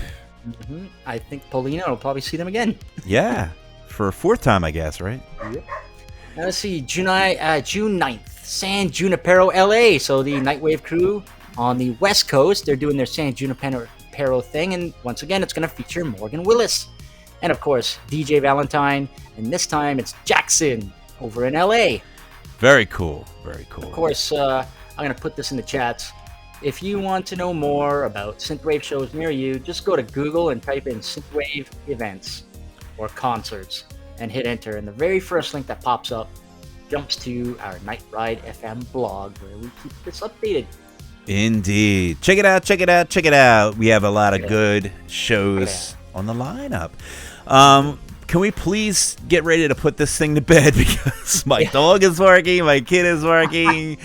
Mm-hmm. I think Polina will probably see them again. Yeah, for a fourth time, I guess, right? Yep. Now let's see, June 9th, San Junipero, LA. So the Nightwave crew on the West Coast, they're doing their San Junipero thing, and once again, it's going to feature Morgan Willis. And of course, DJ Valentine, and this time it's Jackson over in LA. Very cool, very cool. Of course, I'm going to put this in the chats. If you want to know more about synthwave shows near you, just go to Google and type in synthwave events or concerts and hit enter. And the very first link that pops up jumps to our Night Ride FM blog where we keep this updated. Indeed. Check it out, check it out, check it out. We have a lot of good shows on the lineup. Can we please get ready to put this thing to bed because my dog is barking, my kid is barking.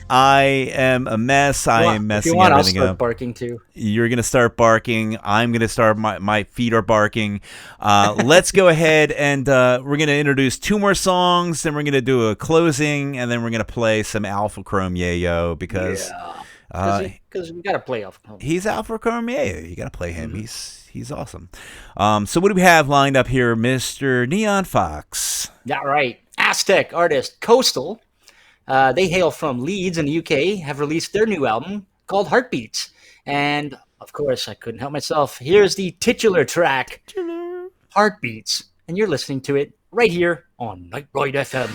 I am a mess. I am messing everything I'll start up. Barking too. You're gonna start barking. I'm gonna start. My feet are barking. Let's go ahead and we're gonna introduce two more songs. Then we're gonna do a closing, and then we're gonna play some Alpha Chrome Yayo because we gotta play Alpha Chrome. He's Alpha Chrome Yayo. You gotta play him. He's awesome. So what do we have lined up here, Mr. Neon Fawkes? Yeah, right. Aztec artist Coastal. They hail from Leeds in the UK, have released their new album called Heartbeats. And, of course, I couldn't help myself. Here's the titular track, Heartbeats. And you're listening to it right here on Night Ride FM.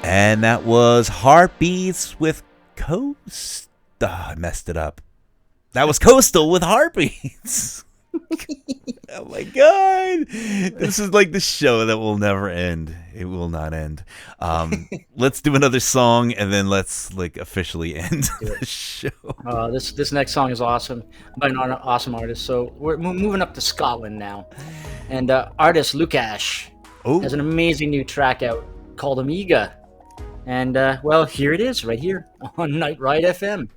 And that was Heartbeats with Coast. I messed it up. That was Coastal with Heartbeats. Oh my god. This is like the show that will never end. It will not end. Let's do another song and then let's like officially end the show. This next song is awesome by an awesome artist. So we're moving up to Scotland now. And artist Lukash has an amazing new track out called Amiga. And well, here it is right here on Night Ride FM.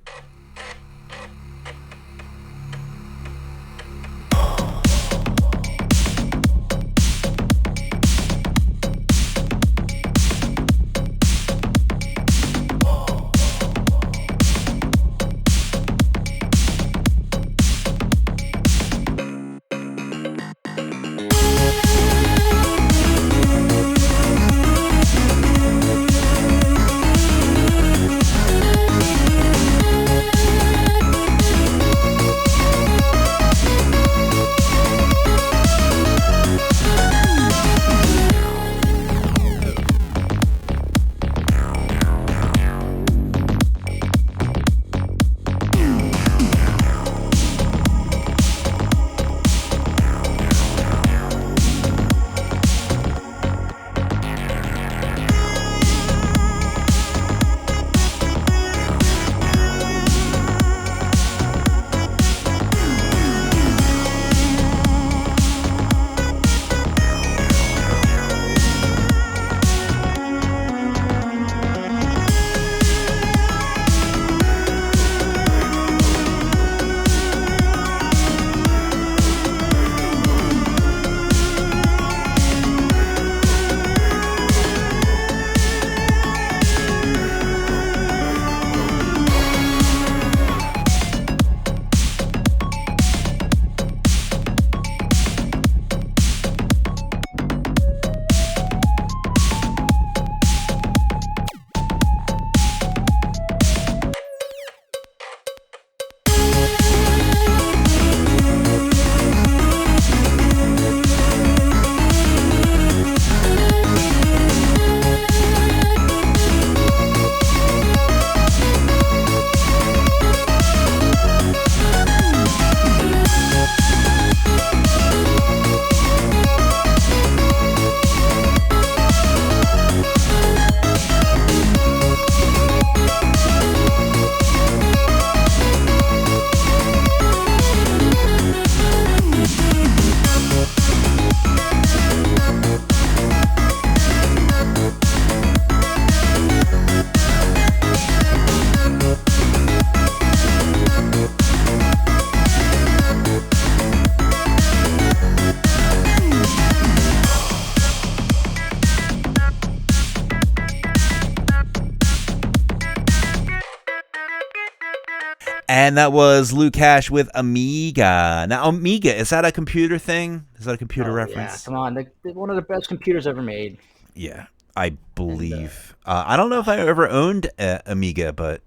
And that was Lukash with Amiga. Now, Amiga, is that a computer thing? Is that a computer reference? Yeah, come on. They're one of the best computers ever made. Yeah, I believe. I don't know if I ever owned Amiga, but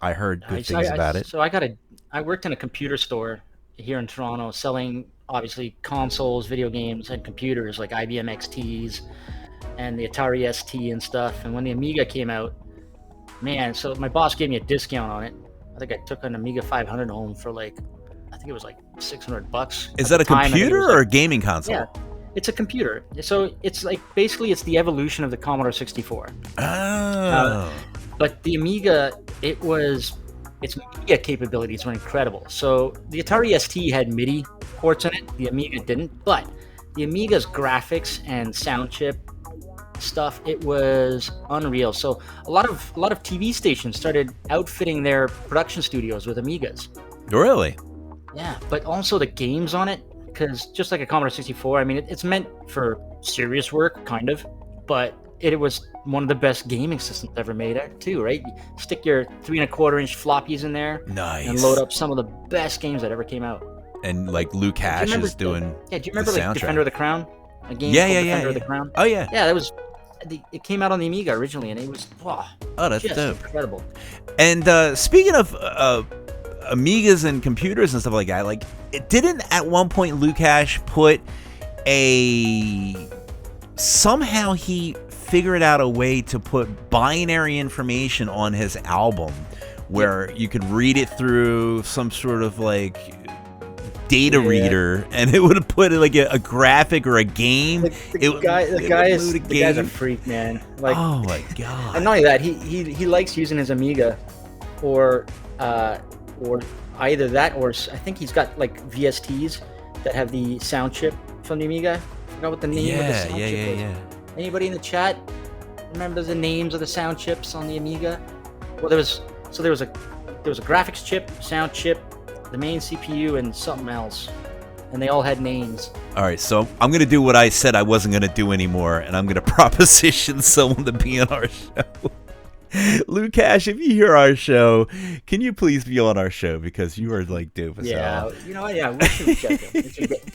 I heard good things about it. So I worked in a computer store here in Toronto selling, obviously, consoles, video games, and computers like IBM XTs and the Atari ST and stuff. And when the Amiga came out, man, so my boss gave me a discount on it. I think I took an Amiga 500 home for I think it was like $600. Is that a computer or a gaming console? Yeah, it's a computer. So it's basically it's the evolution of the Commodore 64. Oh. But the Amiga, its media capabilities were incredible. So the Atari ST had MIDI ports in it. The Amiga didn't. But the Amiga's graphics and sound chip stuff, it was unreal. So a lot of TV stations started outfitting their production studios with Amigas. Really? Yeah, but also the games on it, because just like a Commodore 64, I mean, it's meant for serious work, kind of, but it was one of the best gaming systems ever made too, right? You stick your 3.25-inch floppies in there, nice, and load up some of the best games that ever came out. And Lukash is doing do you remember Defender of the Crown? A game called Defender of the Crown? Oh yeah. Yeah, it came out on the Amiga originally, and it was that's just dope. Incredible. And speaking of Amigas and computers and stuff like that, it didn't at one point Lukash put somehow he figured out a way to put binary information on his album where you could read it through some sort of like data reader, and it would put like a graphic or a game. The guy's a freak, man. Like, oh my god! And not only that, he likes using his Amiga, or either that, or I think he's got like VSTs that have the sound chip from the Amiga. I forgot what the name of the sound chip was. Anybody in the chat remember the names of the sound chips on the Amiga? Well, there was a graphics chip, sound chip, the main CPU, and something else, and they all had names. All right, so I'm gonna do what I said I wasn't gonna do anymore, and I'm gonna proposition someone to be on our show. Lukash, if you hear our show, can you please be on our show, because you are like dope as hell. We should check him. We should get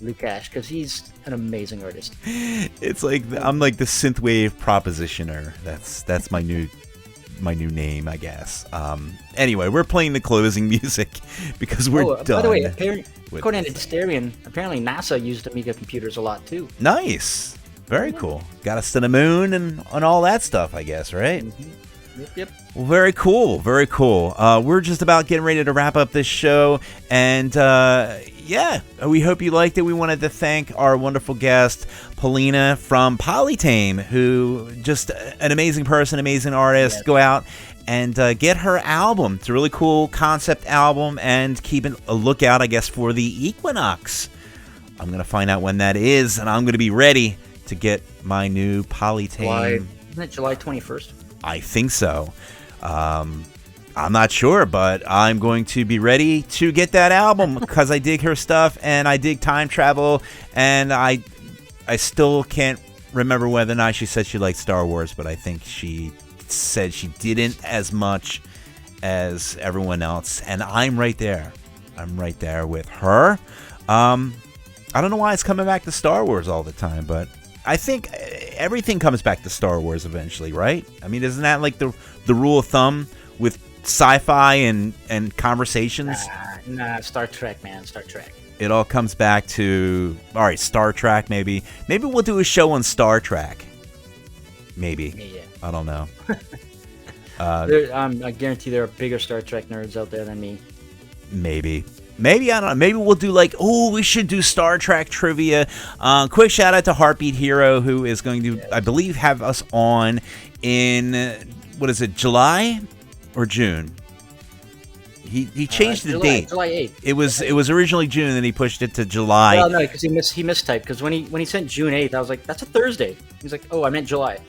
Lukash, because he's an amazing artist. It's like I'm like the synthwave propositioner. That's my new name, I guess. Anyway, we're playing the closing music because we're done. By the way, according to Dysterian, apparently NASA used Amiga computers a lot too. Nice. Very cool. Got us to the moon and all that stuff, I guess, right? Mm-hmm. Yep. Well, very cool. Very cool. We're just about getting ready to wrap up this show. And, we hope you liked it. We wanted to thank our wonderful guest, Polina from Polytaem, who just an amazing person, amazing artist. Yes. Go out and get her album. It's a really cool concept album, and keep a lookout, I guess, for the Equinox. I'm going to find out when that is, and I'm going to be ready to get my new Polytaem. Isn't it July 21st? I think so. I'm not sure, but I'm going to be ready to get that album because I dig her stuff, and I dig time travel, and I still can't remember whether or not she said she liked Star Wars, but I think she said she didn't as much as everyone else, and I'm right there. I'm right there with her. I don't know why it's coming back to Star Wars all the time, but I think everything comes back to Star Wars eventually, right? I mean, isn't that like the rule of thumb with sci-fi and conversations? Nah, Star Trek, man, Star Trek. It all comes back to, all right, Star Trek, maybe. Maybe we'll do a show on Star Trek. Maybe. Yeah. I don't know. I guarantee there are bigger Star Trek nerds out there than me. Maybe, I don't know. Maybe we'll do we should do Star Trek trivia. Quick shout out to Heartbeat Hero, who is going to, I believe, have us on in, what is it, July or June? He changed the date. July 8th. It was originally June, and then he pushed it to July. Well, no, because he mistyped. Because when he sent June 8th, I was like, that's a Thursday. He's like, oh, I meant July.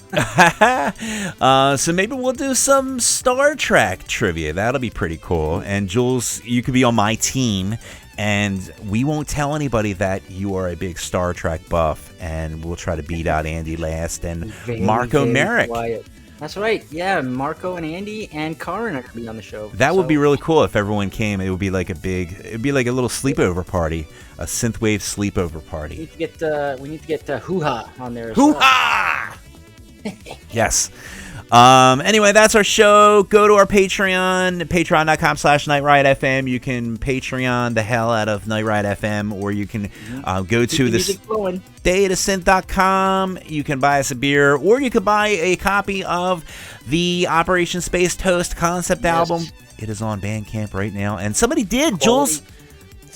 So maybe we'll do some Star Trek trivia. That'll be pretty cool. And Jules, you could be on my team, and we won't tell anybody that you are a big Star Trek buff, and we'll try to beat out Andy Last and Marco Merrick. Quiet. That's right. Yeah, Marco and Andy and Karin are going to be on the show. That would be really cool if everyone came. It would be like a little sleepover party, a synthwave sleepover party. We need to get Hoo-Ha on there as Hoo-Ha! Well. Yes. Anyway, that's our show. Go to our Patreon, patreon.com/NightRideFM. You can Patreon the hell out of Night Ride FM, or you can go to this dayofthesynth.com. You can buy us a beer, or you can buy a copy of the Operation Space Toast concept album. It is on Bandcamp right now, and somebody did, Jules.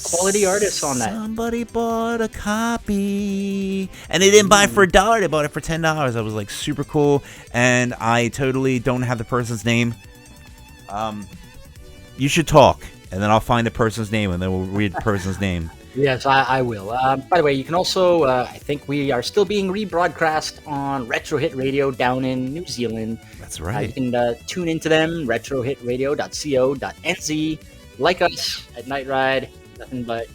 Quality artists on that. Somebody bought a copy, and they didn't buy it for $1. They bought it for $10. I was like, super cool, and I totally don't have the person's name. You should talk, and then I'll find the person's name, and then we'll read the person's name. Yes, I will. By the way, you can also, I think we are still being rebroadcast on Retro Hit Radio down in New Zealand. That's right. You can tune into them, retrohitradio.co.nz. Like us at Night Ride. Nothing but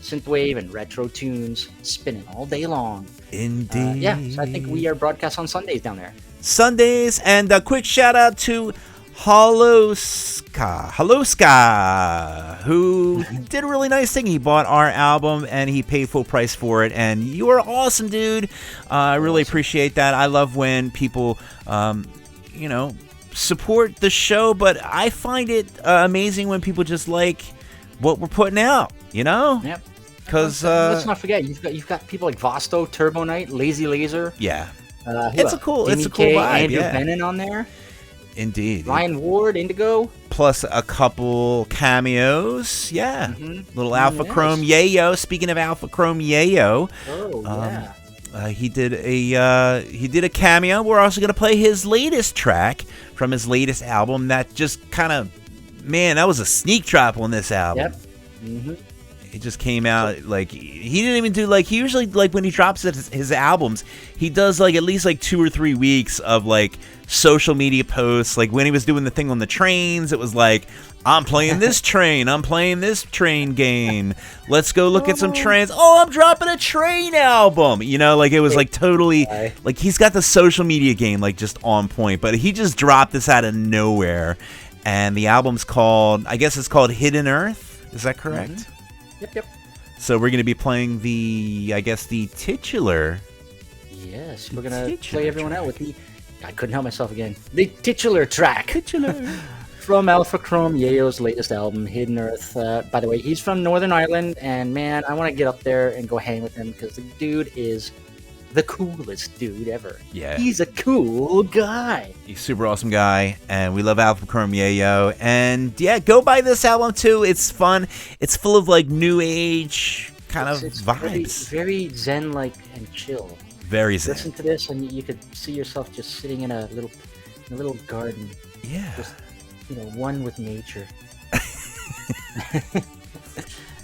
synthwave and retro tunes spinning all day long. Indeed. So I think we are broadcast on Sundays down there. Sundays, and a quick shout out to Haloska, who did a really nice thing. He bought our album, and he paid full price for it, and you are awesome, dude. I really appreciate that. I love when people, support the show, but I find it amazing when people just like what we're putting out, Yep. Because let's not forget, you've got people like Vosto, Turbo Knight, Lazy Laser. Yeah. It's a cool Jimmy vibe. K, Andrew Yeah, Bennett on there. indeed. Ryan Ward, Indigo. Plus a couple cameos. Yeah, little Alpha Yes. Chrome Yayo. Speaking of Alpha Chrome Yayo, Oh, yeah. he did a cameo. We're also gonna play his latest track from his latest album. That just kind of, man, that was a sneak drop on this album. Yep. Mm-hmm. It just came out like he didn't even do he usually when he drops his albums, he does at least 2 or 3 weeks of social media posts. Like when he was doing the thing on the trains, it was like, I'm playing this train, I'm playing this train game. Let's go look at some trains. Oh, I'm dropping a train album. It was totally he's got the social media game just on point. But he just dropped this out of nowhere, and the album's called, I guess it's called Hidden Earth. Is that correct? Mm-hmm. Yep. So we're going to be playing the titular. Yes, we're going to play everyone out with the... I couldn't help myself again. The titular track. From Alpha Chrome Yayo's latest album, Hidden Earth. By the way, he's from Northern Ireland, and man, I want to get up there and go hang with him because the dude is the coolest dude ever. Yeah. He's a cool guy. He's a super awesome guy, and we love Alpha Chrome Yayo. And yeah, go buy this album too. It's fun. It's full of new age kind of vibes. Very zen-like and chill. Very zen. Listen to this, and you could see yourself just sitting in a little garden. Yeah. Just, one with nature.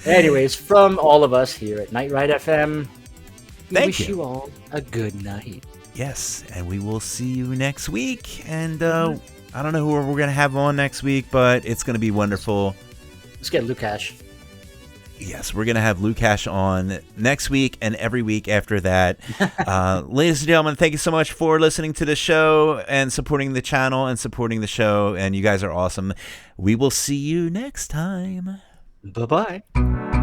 Anyways, from all of us here at Night Ride FM, we wish you all a good night. Yes, and we will see you next week. And I don't know who we're going to have on next week, but it's going to be wonderful. Let's get Lukash. Yes, we're going to have Lukash on next week and every week after that. Ladies and gentlemen, thank you so much for listening to the show and supporting the channel and supporting the show. And you guys are awesome. We will see you next time. Bye-bye.